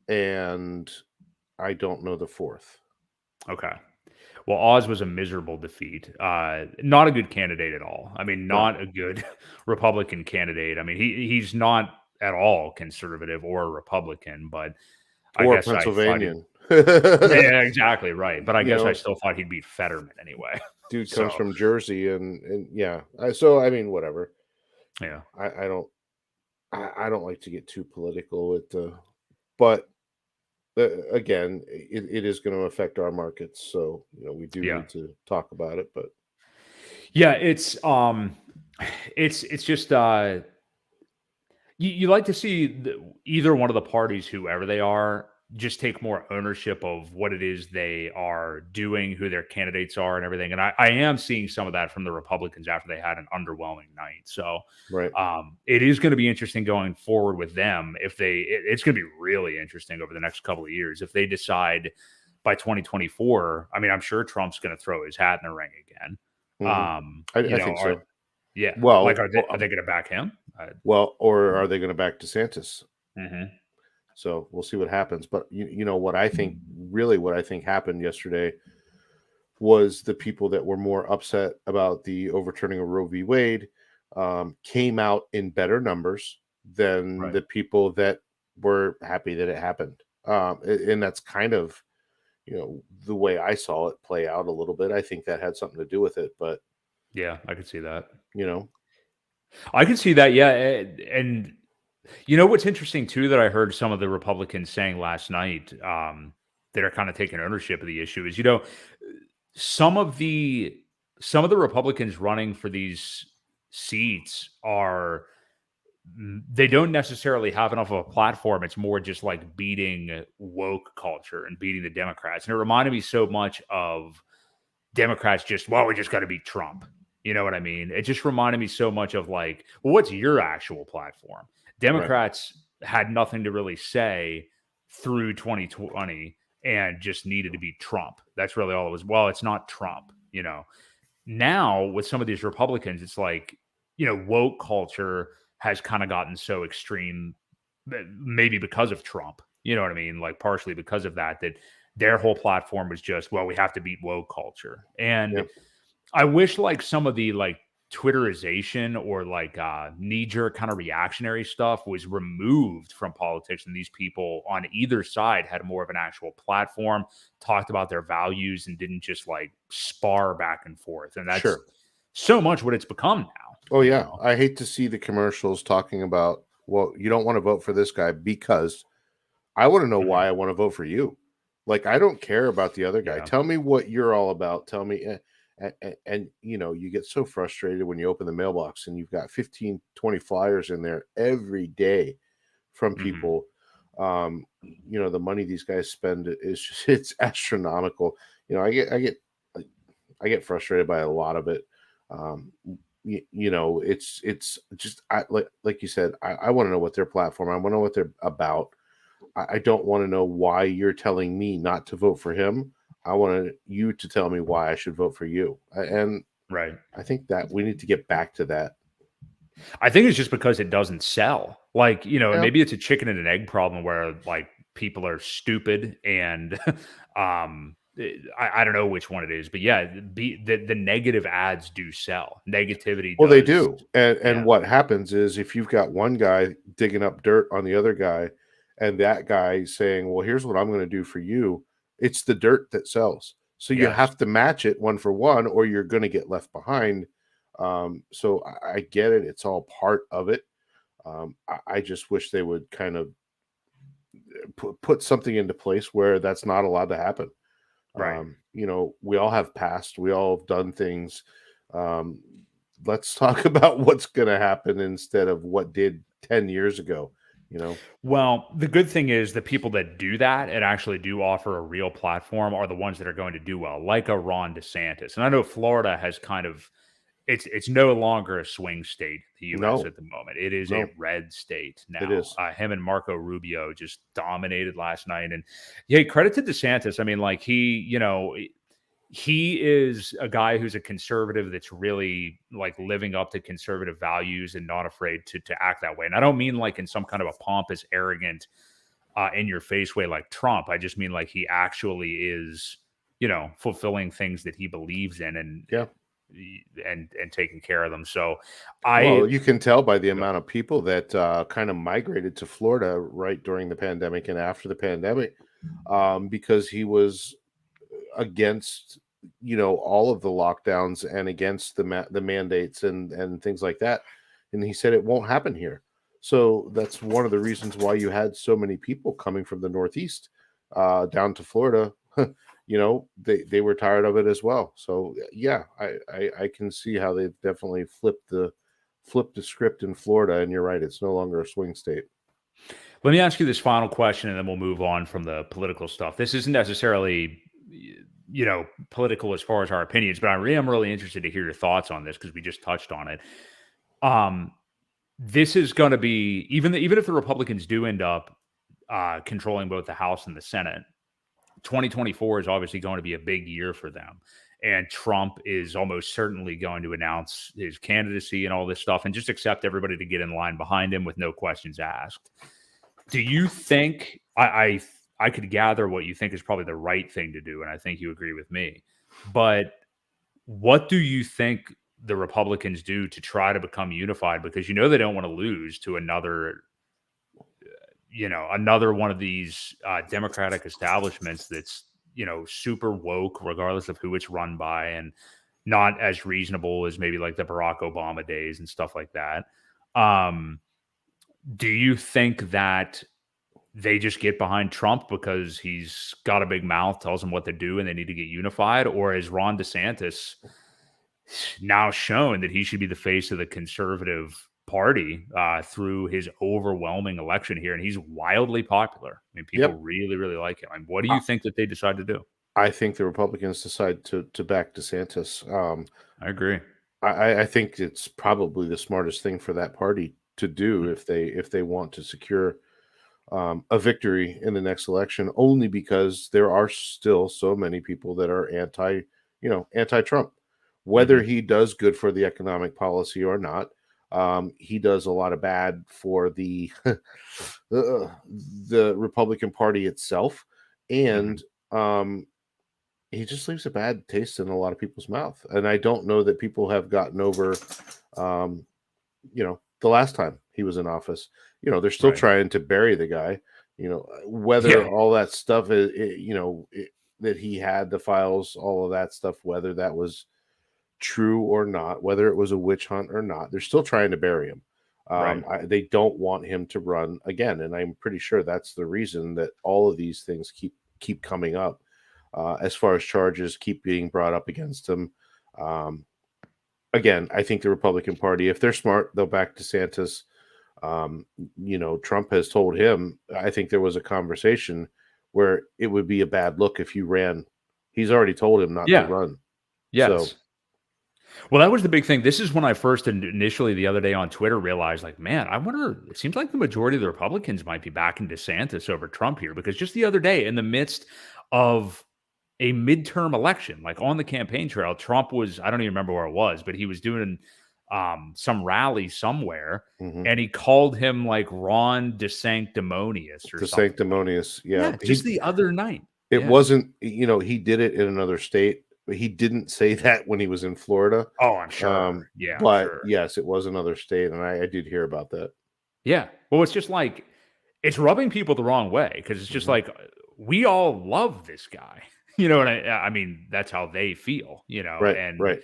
and I don't know the fourth. Okay. Well, Oz was a miserable defeat. Not a good candidate at all. I mean, not a good Republican candidate. I mean, he's not at all conservative or Republican, but I guess Pennsylvanian. Yeah, exactly right. But I guess I still thought he'd beat Fetterman anyway. Dude comes from Jersey, and yeah. So I mean, whatever. Yeah, I don't like to get too political with but again, it is going to affect our markets. So we do need to talk about it. But yeah, it's just you like to see either one of the parties, whoever they are, just take more ownership of what it is they are doing, who their candidates are, and everything. And I am seeing some of that from the Republicans after they had an underwhelming night. So it is going to be interesting going forward with them. It's going to be really interesting over the next couple of years if they decide by 2024, I mean, I'm sure Trump's going to throw his hat in the ring again. Mhm. I think so. Yeah, like Well, are they going to back him? or are they going to back DeSantis? Mhm. So we'll see what happens. But you know what I think, really, what I think happened yesterday was the people that were more upset about the overturning of Roe v. Wade came out in better numbers than Right. the people that were happy that it happened. And that's kind of, the way I saw it play out a little bit. I think that had something to do with it. But, Yeah, I could see that. you know, I can see that. Yeah, and you know what's interesting too that I heard some of the Republicans saying last night, that are kind of taking ownership of the issue is, some of the some of the Republicans running for these seats are they don't necessarily have enough of a platform. It's more just like beating woke culture and beating the Democrats. And it reminded me so much of Democrats just, well, we just got to beat Trump. You know what I mean? It just reminded me so much of like, well, what's your actual platform? right. Democrats had nothing to really say through 2020 and just needed to beat Trump. That's really all it was. Well, it's not Trump. Now with some of these Republicans, it's like, woke culture has kind of gotten so extreme, maybe because of Trump. You know what I mean? Like partially because of that their whole platform was just, well, we have to beat woke culture. Yeah. And I wish like some of the like Twitterization or like knee-jerk kind of reactionary stuff was removed from politics, and these people on either side had more of an actual platform, talked about their values, and didn't just like spar back and forth. And that's Sure. so much what it's become now. Oh, you yeah. know? I hate to see the commercials talking about, well, you don't want to vote for this guy because I want to know Mhm. why I want to vote for you. Like, I don't care about the other guy. Yeah. Tell me what you're all about. Tell me. And, you get so frustrated when you open the mailbox and you've got 15, 20 flyers in there every day from Mhm. people. The money these guys spend is just, it's astronomical. I get frustrated by a lot of it. Um, it's just like you said. I want to know what their platform. I want to know what they're about. I don't want to know why you're telling me not to vote for him. I want you to tell me why I should vote for you. And Right. I think that we need to get back to that. I think it's just because it doesn't sell. Like, and Yeah. maybe it's a chicken and an egg problem where like people are stupid and I don't know which one it is, but yeah, the negative ads do sell. Negativity Well, they does. do. And Yeah. what happens is if you've got one guy digging up dirt on the other guy, and that guy saying, "Well, here's what I'm going to do for you," it's the dirt that sells. So you Yes. have to match it one for one, or you're going to get left behind. So I get it; it's all part of it. I just wish they would kind of put something into place where that's not allowed to happen. Right. We all have past, we all have done things. Um, let's talk about what's going to happen instead of what did 10 years ago, you know? Well, the good thing is the people that do that and actually do offer a real platform are the ones that are going to do well, like a Ron DeSantis. And I know Florida has kind of it's no longer a swing state, the US No, at the moment. It is a no, red state it now. is. Him and Marco Rubio just dominated last night. And yeah, credit to DeSantis. I mean, like he is a guy who's a conservative that's really like living up to conservative values and not afraid to act that way. And I don't mean like in some kind of a pompous, arrogant, in your face way like Trump. I just mean like he actually is, fulfilling things that he believes in Yeah. and taking care of them. So I Well, you can tell by the amount of people that kind of migrated to Florida right during the pandemic and after the pandemic, because he was against all of the lockdowns and against the mandates and things like that, and he said it won't happen here. So that's one of the reasons why you had so many people coming from the Northeast down to Florida. They were tired of it as well. So yeah, I can see how they've definitely flipped the script in Florida, and you're right, it's no longer a swing state. Let me ask you this final question and then we'll move on from the political stuff. This isn't necessarily, political as far as our opinions, but I am really interested to hear your thoughts on this because we just touched on it. Um, this is going to be even if the Republicans do end up controlling both the House and the Senate, 2024 is obviously going to be a big year for them. And Trump is almost certainly going to announce his candidacy and all this stuff and just accept everybody to get in line behind him with no questions asked. Do you think I could gather what you think is probably the right thing to do, and I think you agree with me. But what do you think the Republicans do to try to become unified? Because they don't want to lose to another one of these Democratic establishments that's super woke, regardless of who it's run by, and not as reasonable as maybe like the Barack Obama days and stuff like that. Do you think that they just get behind Trump because he's got a big mouth, tells them what to do, and they need to get unified? Or is Ron DeSantis now shown that he should be the face of the conservative party through his overwhelming election here? And he's wildly popular. I mean, people really, really like him. I mean, what do you think that they decide to do? I think the Republicans decide to back DeSantis. I agree. I think it's probably the smartest thing for that party to do if they want to secure a victory in the next election, only because there are still so many people that are anti-Trump, whether he does good for the economic policy or not. He does a lot of bad for the the Republican Party itself, and he just leaves a bad taste in a lot of people's mouth. And I don't know that people have gotten over, the last time he was in office. They're still trying to bury the guy. Whether all that stuff is, that he had the files, all of that stuff, whether that was true or not, whether it was a witch hunt or not, they're still trying to bury him. They don't want him to run again, and I'm pretty sure that's the reason that all of these things keep coming up, as far as charges keep being brought up against him. Again, I think the Republican Party, if they're smart, they'll back DeSantis. Trump has told him, I think there was a conversation where it would be a bad look if you ran. He's already told him not to run. Yes. So, well, that was the big thing. This is when I first initially the other day on Twitter realized, like, man, I wonder, it seems like the majority of the Republicans might be backing DeSantis over Trump here, because just the other day in the midst of a midterm election, like on the campaign trail, Trump was, I don't even remember where it was, but he was doing some rally somewhere, and he called him like Ron DeSanctimonious or something. DeSanctimonious, yeah. Just the other night. It wasn't, he did it in another state, but he didn't say that when he was in Florida. Oh, I'm sure. But yes, it was another state, and I did hear about that. Yeah. Well, it's just like, it's rubbing people the wrong way, because it's just like, we all love this guy. And I mean, that's how they feel, Right.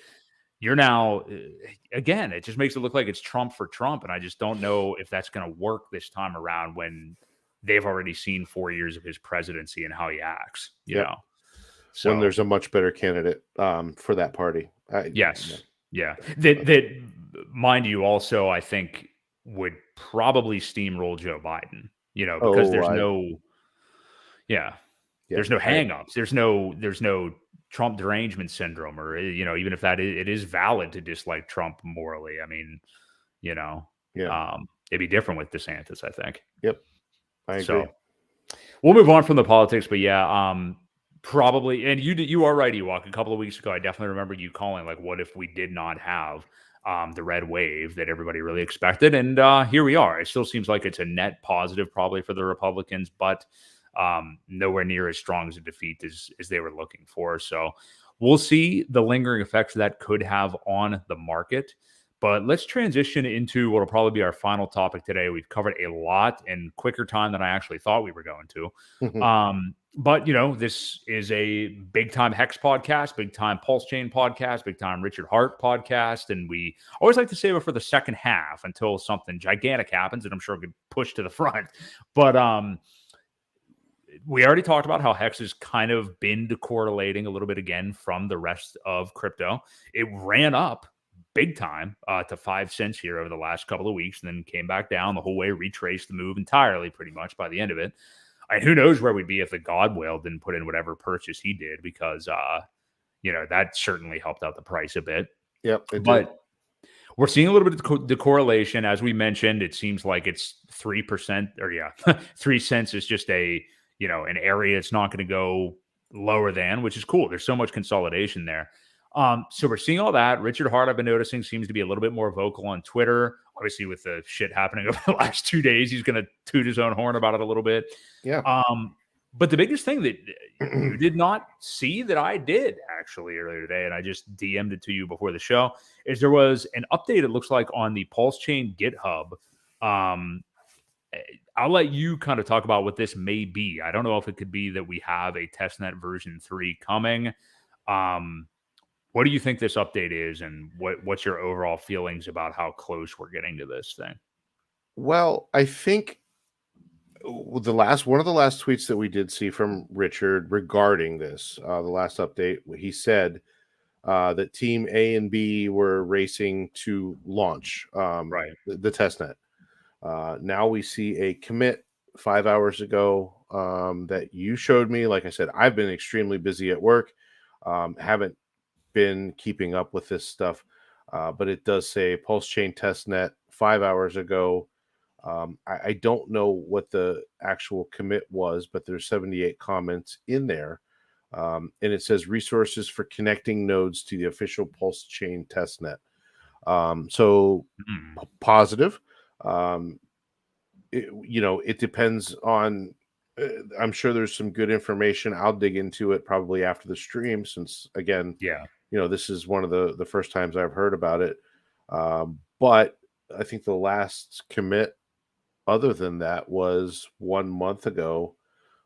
You're now, again, it just makes it look like it's Trump for Trump. And I just don't know if that's going to work this time around when they've already seen 4 years of his presidency and how he acts, you know. So when there's a much better candidate for that party. Yeah. That, mind you, also, I think would probably steamroll Joe Biden, because there's there's no hangups. There's no Trump derangement syndrome, or, even if that it is valid to dislike Trump morally. I mean, it'd be different with DeSantis, I think. Yep. I agree. So we'll move on from the politics, but probably. And you are right, Ewok. A couple of weeks ago, I definitely remember you calling, like, what if we did not have the red wave that everybody really expected? And here we are. It still seems like it's a net positive probably for the Republicans, but nowhere near as strong as a defeat as they were looking for. So we'll see the lingering effects that could have on the market. But let's transition into what will probably be our final topic today. We've covered a lot in quicker time than I actually thought we were going to. But, this is a big-time Hex podcast, big-time Pulse Chain podcast, big-time Richard Hart podcast, and we always like to save it for the second half until something gigantic happens, and I'm sure it could push to the front. But we already talked about how Hex has kind of been decorrelating a little bit again from the rest of crypto. It ran up big time to 5 cents here over the last couple of weeks, and then came back down the whole way, retraced the move entirely pretty much by the end of it. And who knows where we'd be if the God Whale didn't put in whatever purchase he did, because, that certainly helped out the price a bit. Yep. But we're seeing a little bit of decorrelation. As we mentioned, it seems like it's 3%, or 3 cents is just an area it's not going to go lower than, which is cool. There's so much consolidation there. So we're seeing all that. Richard Hart, I've been noticing, seems to be a little bit more vocal on Twitter. Obviously, with the shit happening over the last 2 days, he's going to toot his own horn about it a little bit. Yeah. But the biggest thing that you did not see that I did actually earlier today, and I just DM'd it to you before the show, is there was an update, it looks like, on the Pulse Chain GitHub. I'll let you kind of talk about what this may be. I don't know if it could be that we have a testnet version 3 coming. What do you think this update is, and what's your overall feelings about how close we're getting to this thing? Well, I think one of the last tweets that we did see from Richard regarding this, the last update, he said that Team A and B were racing to launch Right. the testnet. Now we see a commit 5 hours ago that you showed me. Like I said, I've been extremely busy at work, haven't been keeping up with this stuff, but it does say Pulse Chain testnet 5 hours ago. I don't know what the actual commit was, but there's 78 comments in there. And it says resources for connecting nodes to the official Pulse Chain testnet. So positive. It depends on, I'm sure there's some good information. I'll dig into it probably after the stream, since again, this is one of the first times I've heard about it. But I think the last commit other than that was 1 month ago.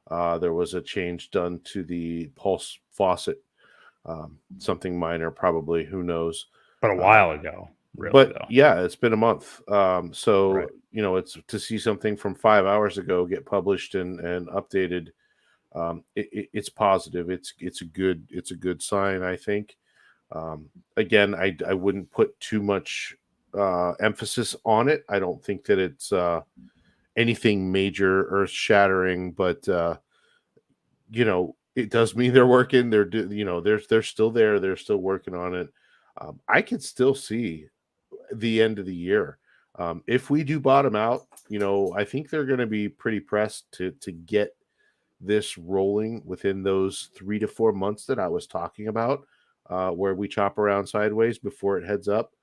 There was a change done to the Pulse faucet, something minor, probably, who knows, but a while ago. Really, but though. Yeah, it's been a month. So Right. It's to see something from 5 hours ago get published and updated. It's positive. It's a good sign, I think. Again, I wouldn't put too much emphasis on it. I don't think that it's anything major, earth shattering, but it does mean they're working. They're still there. They're still working on it. I could still see the end of the year. If we do bottom out, I think they're going to be pretty pressed to get this rolling within those 3 to 4 months that I was talking about, where we chop around sideways before it heads up.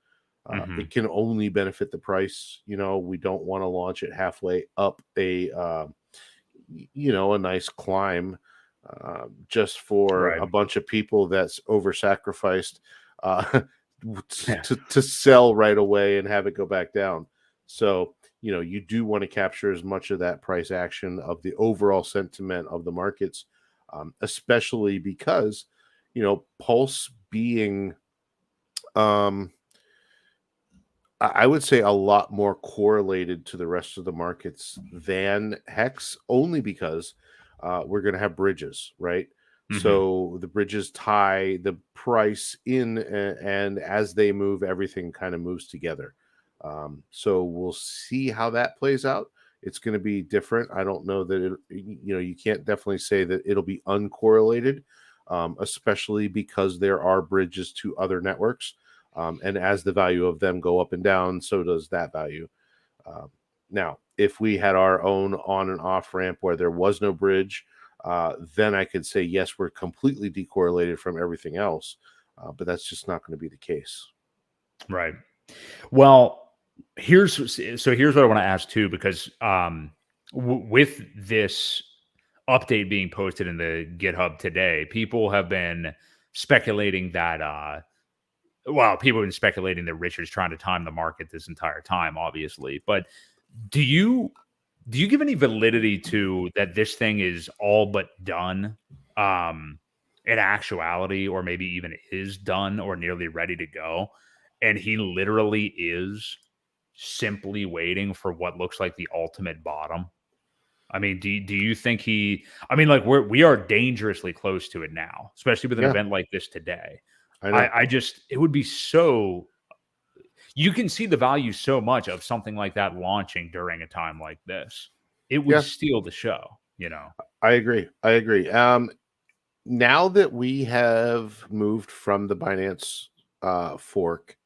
It can only benefit the price. We don't want to launch it halfway up a nice climb just for a bunch of people that's over sacrificed to sell right away and have it go back down. So, you do want to capture as much of that price action of the overall sentiment of the markets, especially because, Pulse being, I would say, a lot more correlated to the rest of the markets than Hex, only because we're going to have bridges, right? So the bridges tie the price in, and as they move, everything kind of moves together. So we'll see how that plays out. It's going to be different. I don't know that you can't definitely say that it'll be uncorrelated, especially because there are bridges to other networks. And as the value of them go up and down, so does that value. Now, if we had our own on and off ramp where there was no bridge, then I could say, yes, we're completely decorrelated from everything else. But that's just not going to be the case. Right. Well, here's what I want to ask too, because with this update being posted in the GitHub today, people have been speculating that people have been speculating that Richard's trying to time the market this entire time, obviously. But do you give any validity to that this thing is all but done in actuality, or maybe even is done or nearly ready to go, and he literally is simply waiting for what looks like the ultimate bottom? I mean, do you think we are dangerously close to it now, especially with an event like this today. I just, it would be so, you can see the value so much of something like that launching during a time like this. It would steal the show, I agree. Now that we have moved from the Binance fork,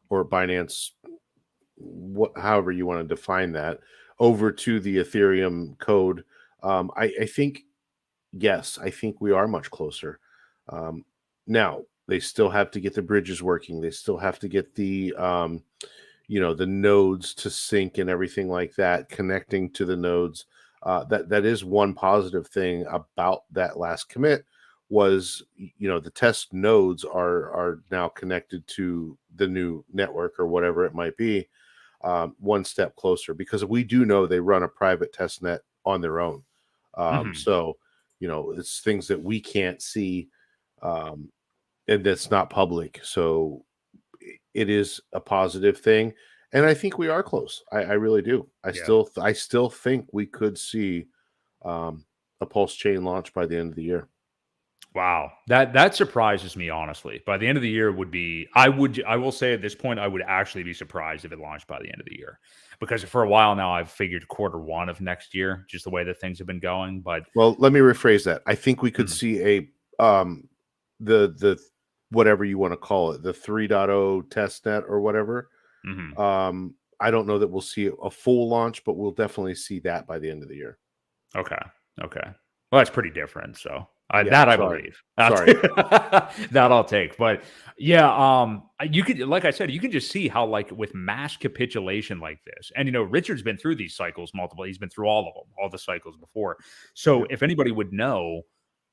or Binance, however you want to define that, over to the Ethereum code, I think yes, I think we are much closer. Um, Now they still have to get the bridges working. They still have to get the nodes to sync and everything like that, connecting to the nodes. That is one positive thing about that last commit was the test nodes are now connected to the new network or whatever it might be, one step closer, because we do know they run a private test net on their own. Mhm. So it's things that we can't see, um, and that's not public. So it is a positive thing, and I think we are close. I really do. Yeah. I still think we could see um, a pulse chain launch by the end of the year. Wow. That surprises me, honestly. By the end of the year would be I will say at this point, I would actually be surprised if it launched by the end of the year. Because for a while now, I've figured quarter 1 of next year, just the way that things have been going. But Well, let me rephrase that. I think we could mhm, see the whatever you want to call it, the 3.0 test net or whatever. mhm. I don't know that we'll see a full launch, but we'll definitely see that by the end of the year. Okay. Okay. Well, that's pretty different. So Yeah, that I sorry. believe. Sorry. That I'll take. But yeah, you could, like I said, you can just see how, like, with mass capitulation like this, and Richard's been through these cycles multiple. He's been through all of them, all the cycles before. So Yep. if anybody would know,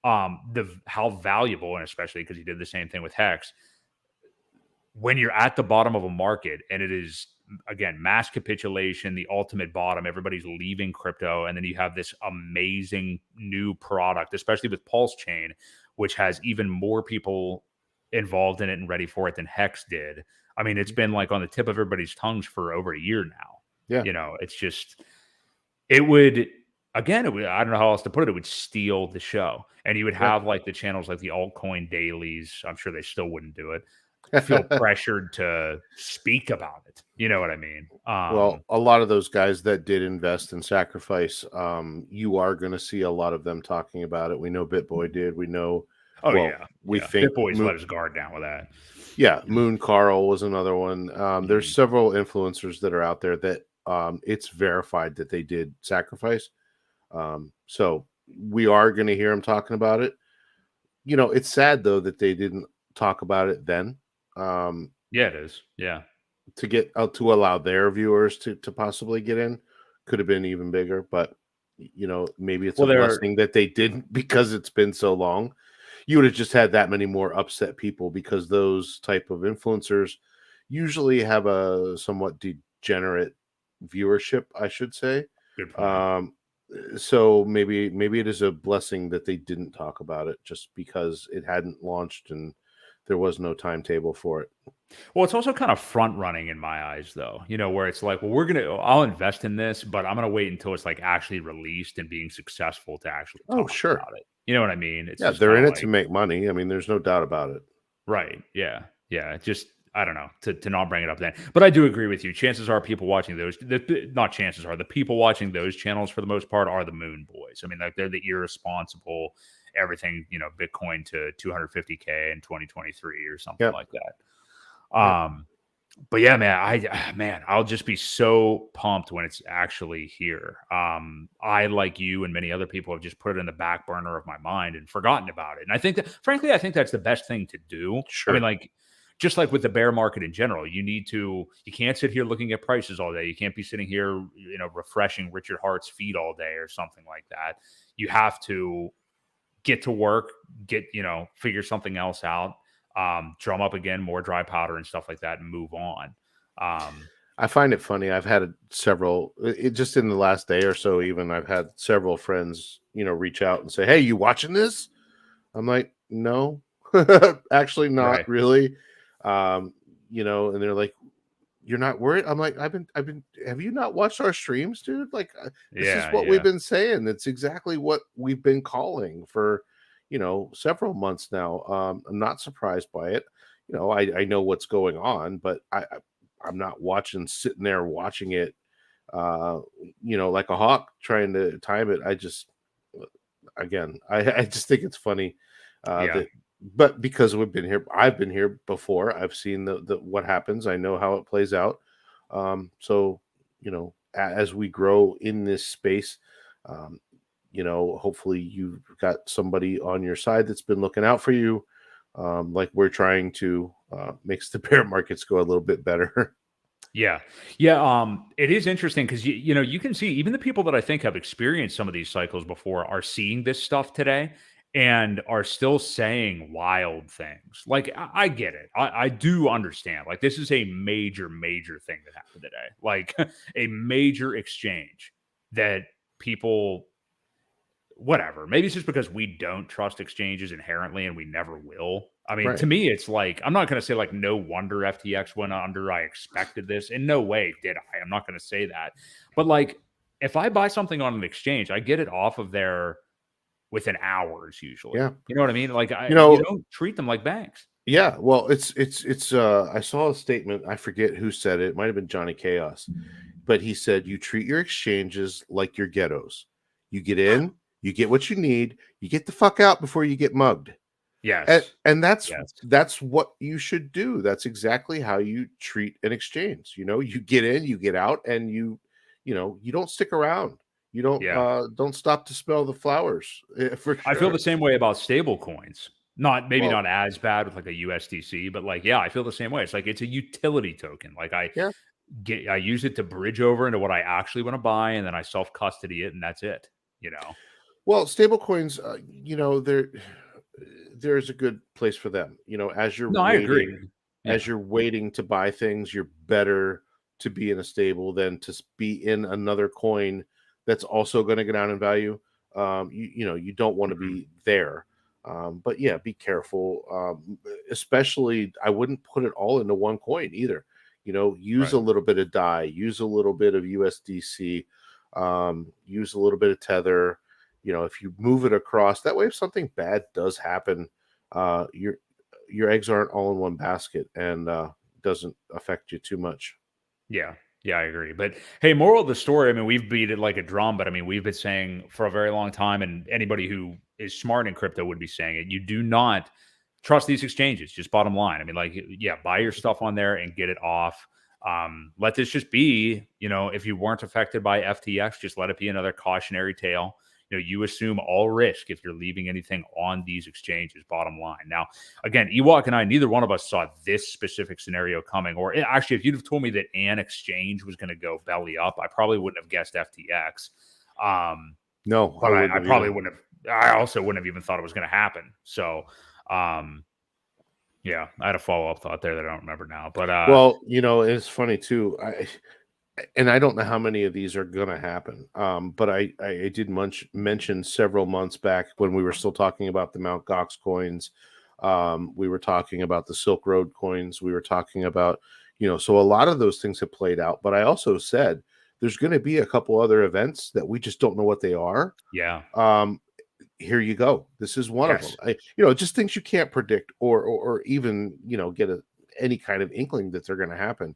how valuable, and especially because he did the same thing with Hex, when you're at the bottom of a market and it is, again, mass capitulation, the ultimate bottom, everybody's leaving crypto, and then you have this amazing new product, especially with Pulse Chain, which has even more people involved in it and ready for it than Hex did. I mean, it's been like on the tip of everybody's tongues for over a year now. Yeah. It's just, it would, again, it would, I don't know how else to put it would steal the show. And you would Yeah. have like the channels like the altcoin dailies. I'm sure they still wouldn't do it, feel pressured to speak about it. You know what I mean? Well, a lot of those guys that did invest and sacrifice, you are going to see a lot of them talking about it. We know BitBoy did. We know, Oh well, yeah, we yeah. think BitBoys let his guard down with that. Yeah, Moon Carl was another one. There's Mhm. several influencers that are out there that it's verified that they did sacrifice. So we are going to hear them talking about it. It's sad though that they didn't talk about it then, um, Yeah, it is. Yeah. to get to allow their viewers to possibly get in. Could have been even bigger, but maybe it's a Well, they're blessing that they didn't because it's been so long. You would have just had that many more upset people because those type of influencers usually have a somewhat degenerate viewership, I should say. good point. Um, so maybe it is a blessing that they didn't talk about it just because it hadn't launched and there was no timetable for it. Well, it's also kind of front running in my eyes, though. Where it's like, well, I'll invest in this, but I'm gonna wait until it's like actually released and being successful to actually Oh, talk sure. about it. You know what I mean? It's Yeah, just they're kind in of it to like, make money. I mean, there's no doubt about it. right. Yeah. Yeah. Just, I don't know, to not bring it up then. But I do agree with you. Chances are people watching those, not chances are, the people watching those channels for the most part are the Moon Boys. I mean, like, they're the irresponsible, everything, Bitcoin to 250K in 2023 or something Yeah, like that. yeah. But yeah, man, I'll just be so pumped when it's actually here. I, like you and many other people, have just put it in the back burner of my mind and forgotten about it. And I think that, frankly, I think that's the best thing to do. I mean, Sure. like, just like with the bear market in general, you can't sit here looking at prices all day. You can't be sitting here, refreshing Richard Hart's feed all day or something like that. You have to get to work, figure something else out, drum up again more dry powder and stuff like that, and move on. Um, I find it funny. I've had several, just in the last day or so, even I've had several friends, reach out and say, "Hey, you watching this?" I'm like, "No, actually, not right. really." And they're like, "You're not worried?" I'm like, I've been. Have you not watched our streams, dude? Like, this is Yeah. what we've Yeah. been saying. It's exactly what we've been calling for, several months now. I'm not surprised by it. I know what's going on, but I'm not sitting there watching it, uh, like a hawk trying to time it. Again, I just think it's funny, Yeah. but because I've been here before. I've seen the what happens. I know how it plays out. So as we grow in this space, um, hopefully you've got somebody on your side that's been looking out for you, like we're trying to, makes the bear markets go a little bit better. Yeah. Yeah. It is interesting because you can see even the people that I think have experienced some of these cycles before are seeing this stuff today and are still saying wild things. Like I get it. I do understand. Like this is a major, major thing that happened today. Like a major exchange that people whatever. Maybe it's just because we don't trust exchanges inherently and we never will. I mean, to Right. me, it's like, I'm not going to say like, no wonder FTX went under. I expected this. In no way did I. I'm not going to say that. But like, if I buy something on an exchange, I get it off of there within hours usually. Yeah. You know what I mean? Like, You you know, don't treat them like banks. yeah, well, it's I saw a statement, I forget who said it. It might have been Johnny Chaos, but he said you treat your exchanges like your ghettos. You get in, you get what you need, you get the fuck out before you get mugged. And Yes. and that's Yes. that's what you should do. That's exactly how you treat an exchange. You get in, you get out, and you don't stick around. You Yeah. don't stop to smell the flowers, for I feel sure. the same way about stable coins. Not maybe Well, not as bad with like a USDC, but like, yeah, I feel the same way. It's like it's a utility token. Like yeah. I use it to bridge over into what I actually want to buy, and then I self custody it, and that's it. You know? Well, stable coins, there's a good place for them. No, I agree. As Yeah, you're waiting to buy things, you're better to be in a stable than to be in another coin that's also going to go down in value. You don't want to mhm, be there. But yeah, be careful. Especially, I wouldn't put it all into one coin either. Use right. a little bit of DAI, use a little bit of USDC, use a little bit of Tether. If you move it across, that way, if something bad does happen, your eggs aren't all in one basket, and doesn't affect you too much. Yeah, yeah, I agree. But hey, moral of the story. I mean, we've beat it like a drum, but I mean, we've been saying for a very long time, and anybody who is smart in crypto would be saying it. You do not trust these exchanges. Just bottom line. I mean, like, yeah, buy your stuff on there and get it off. Let this just be, if you weren't affected by FTX, just let it be another cautionary tale. You assume all risk if you're leaving anything on these exchanges, bottom line. Now, again, Ewok and I, neither one of us saw this specific scenario coming. Or actually, if you'd have told me that an exchange was going to go belly up, I probably wouldn't have guessed FTX. Um, No, I but wouldn't I have probably either. wouldn't have. I also wouldn't have even thought it was going to happen. So, um, yeah, I had a follow up thought there that I don't remember now. But Well, it's funny too. I don't know how many of these are going to happen. But I did mention several months back when we were still talking about the Mount Gox coins. We were talking about the Silk Road coins. We were talking about, so a lot of those things have played out. But I also said there's going to be a couple other events that we just don't know what they are. yeah, Um, Here you go. This is one of them. yes, Just things you can't predict, or even get any kind of inkling that they're going to happen.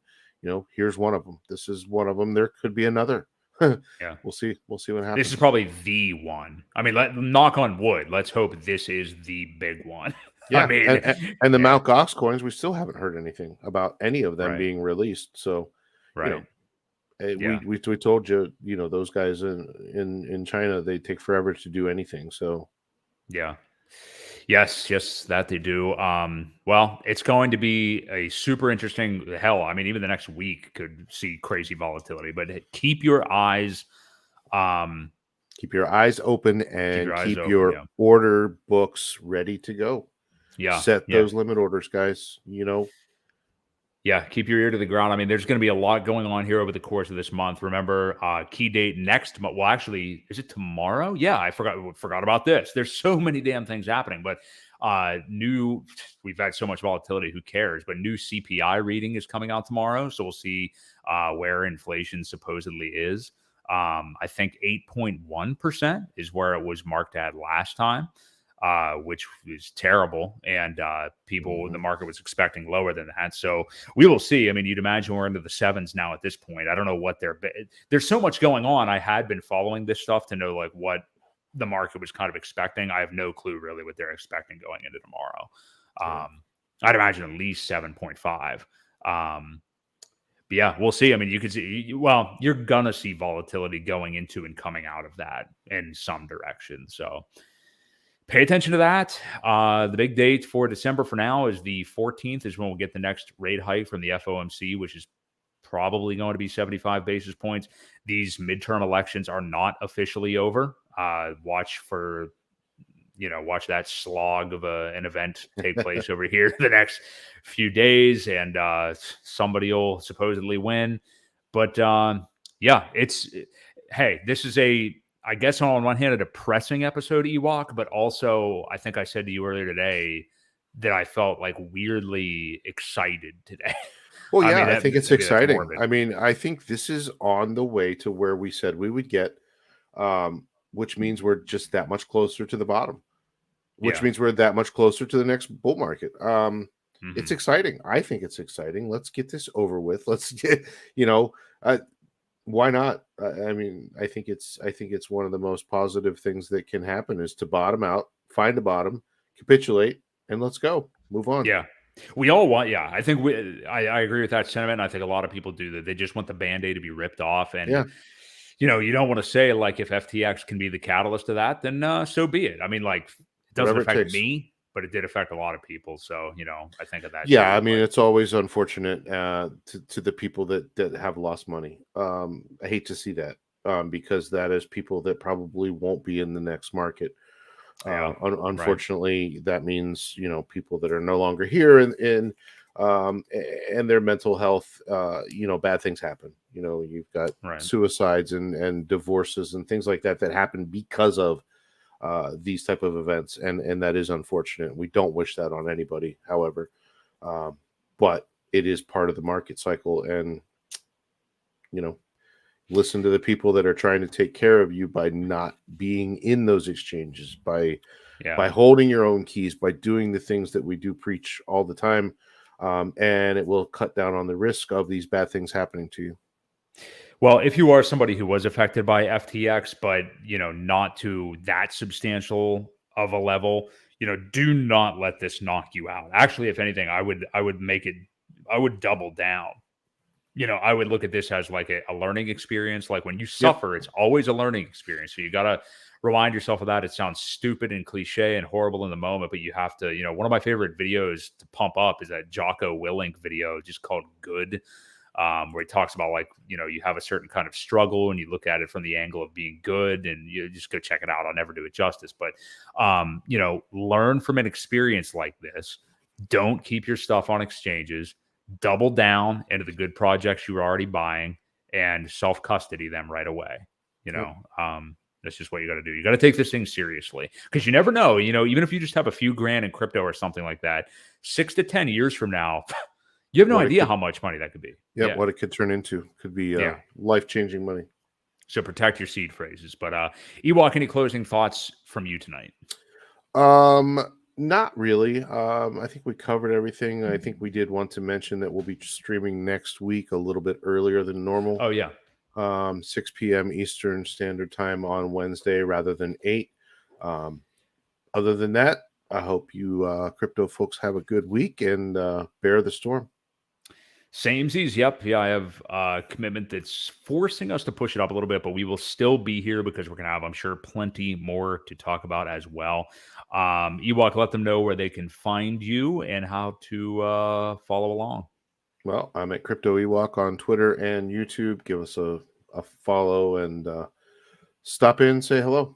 Here's one of them. This is one of them. There could be another. yeah. We'll see. We'll see what This is happens. probably the one. I mean, knock on wood. Let's hope this is the big one. I Yeah, mean, and the yeah, Mount Gox coins, we still haven't heard anything about any of them right, being released. So, you right, know, yeah. we told you, those guys in China, they take forever to do anything. So, Yeah. Yes, yes, that they do. Well, it's going to be a super interesting hell. I mean, even the next week could see crazy volatility, but keep your eyes, um, keep your eyes open keep your and eyes keep open. your Yeah. order books ready to go. Yeah. Set Yeah. those limit orders, guys. Yeah. Keep your ear to the ground. I mean, there's going to be a lot going on here over the course of this month. Remember, key date next month. Well, actually, is it tomorrow? Yeah. I forgot about this. There's so many damn things happening, but we've had so much volatility, who cares? But new CPI reading is coming out tomorrow, so we'll see where inflation supposedly is. I think 8.1% is where it was marked at last time, which is terrible, and the Mhm. market was expecting lower than that. So we will see. I mean, you'd imagine we're into the sevens now at this point. I don't know what there's so much going on. I had been following this stuff to know like what the market was kind of expecting. I have no clue really what they're expecting going into tomorrow. Yeah. I'd imagine at least 7.5. But yeah, we'll see. I mean, you could see, well, you're going to see volatility going into and coming out of that in some direction. So pay attention to that. The big date for December for now is the 14th is when we'll get the next rate hike from the FOMC, which is probably going to be 75 basis points. These midterm elections are not officially over. Watch that slog of an event take place over here the next few days, and somebody will supposedly win. But yeah, hey, this is I guess on one hand, a depressing episode, Ewok, but also I think I said to you earlier today that I felt like weirdly excited today. Well, yeah, I think it's exciting. I mean, I think this is on the way to where we said we would get, which means we're just that much closer to the bottom, which means we're that much closer to the next bull market. It's exciting. I think it's exciting. Let's get this over with. Let's get, why not? I mean, I think it's one of the most positive things that can happen is to bottom out, find a bottom, capitulate, and let's go. Move on. Yeah. We all want, I think I agree with that sentiment. I think a lot of people do that. They just want the Band-Aid to be ripped off. And, you don't want to say, like, if FTX can be the catalyst to that, then so be it. I mean, like, it doesn't affect me, but it did affect a lot of people. So, I think of that. Yeah, I mean, it's always unfortunate to the people that have lost money. I hate to see that because that is people that probably won't be in the next market. Unfortunately, that means people that are no longer here and their mental health. Bad things happen. You've got suicides and divorces and things like that happen because of these type of events, and that is unfortunate. We don't wish that on anybody, however, but it is part of the market cycle, and listen to the people that are trying to take care of you by not being in those exchanges, by holding your own keys, by doing the things that we do preach all the time. And it will cut down on the risk of these bad things happening to you. Well, if you are somebody who was affected by FTX, but, not to that substantial of a level, do not let this knock you out. Actually, if anything, I would double down. I would look at this as like a learning experience. Like when you suffer, it's always a learning experience. So you got to remind yourself of that. It sounds stupid and cliche and horrible in the moment, but you have to, one of my favorite videos to pump up is that Jocko Willink video just called Good, where he talks about like, you have a certain kind of struggle and you look at it from the angle of being good, and you just go check it out. I'll never do it justice, but, learn from an experience like this. Don't keep your stuff on exchanges. Double down into the good projects you were already buying and self-custody them right away. That's just what you got to do. You got to take this thing seriously because you never know, even if you just have a few grand in crypto or something like that, 6 to 10 years from now, you have no idea how much money that could be. Yeah. What it could turn into could be life-changing money. So protect your seed phrases. But Ewok, any closing thoughts from you tonight? Not really. I think we covered everything. I think we did want to mention that we'll be streaming next week a little bit earlier than normal. Oh, yeah. 6 p.m. Eastern Standard Time on Wednesday rather than 8. Other than that, I hope you crypto folks have a good week and bear the storm. Samesies, yep. Yeah, I have a commitment that's forcing us to push it up a little bit, but we will still be here because we're going to have, I'm sure, plenty more to talk about as well. Ewok, let them know where they can find you and how to follow along. Well, I'm at Crypto Ewok on Twitter and YouTube. Give us a follow and stop in, say hello.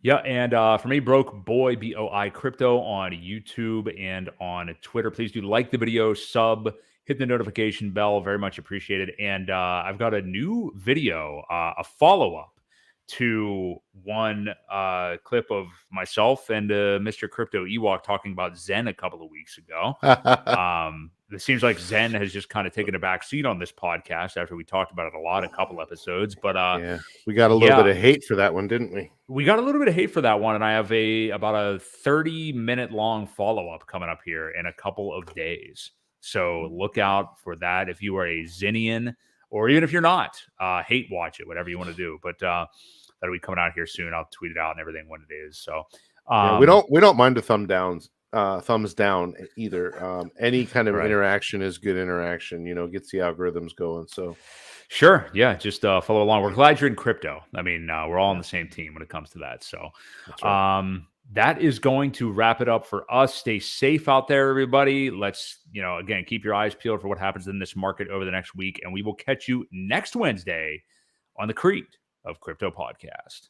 Yeah, and for me, Broke Boy, BOI Crypto on YouTube and on Twitter. Please do like the video, sub, hit the notification bell. Very much appreciated. And I've got a new video, a follow-up to one clip of myself and Mr. Crypto Ewok talking about Zen a couple of weeks ago. It seems like Zen has just kind of taken a back seat on this podcast after we talked about it a couple episodes. But we got a little bit of hate for that one, didn't we? We got a little bit of hate for that one, and I have about a 30-minute long follow-up coming up here in a couple of days. So look out for that if you are a Zenian, or even if you're not, hate watch it, whatever you want to do. But that'll be coming out here soon. I'll tweet it out and everything when it is. So we don't mind the thumb downs. thumbs down either. Any kind of Right. interaction is good interaction. Gets the algorithms going. So Sure. Yeah. Just follow along. We're glad you're in crypto. I mean, we're all on yeah, the same team when it comes to that. So, that's right. that is going to wrap it up for us. Stay safe out there, everybody. Let's, again, keep your eyes peeled for what happens in this market over the next week. And we will catch you next Wednesday on the Creed of Crypto Podcast.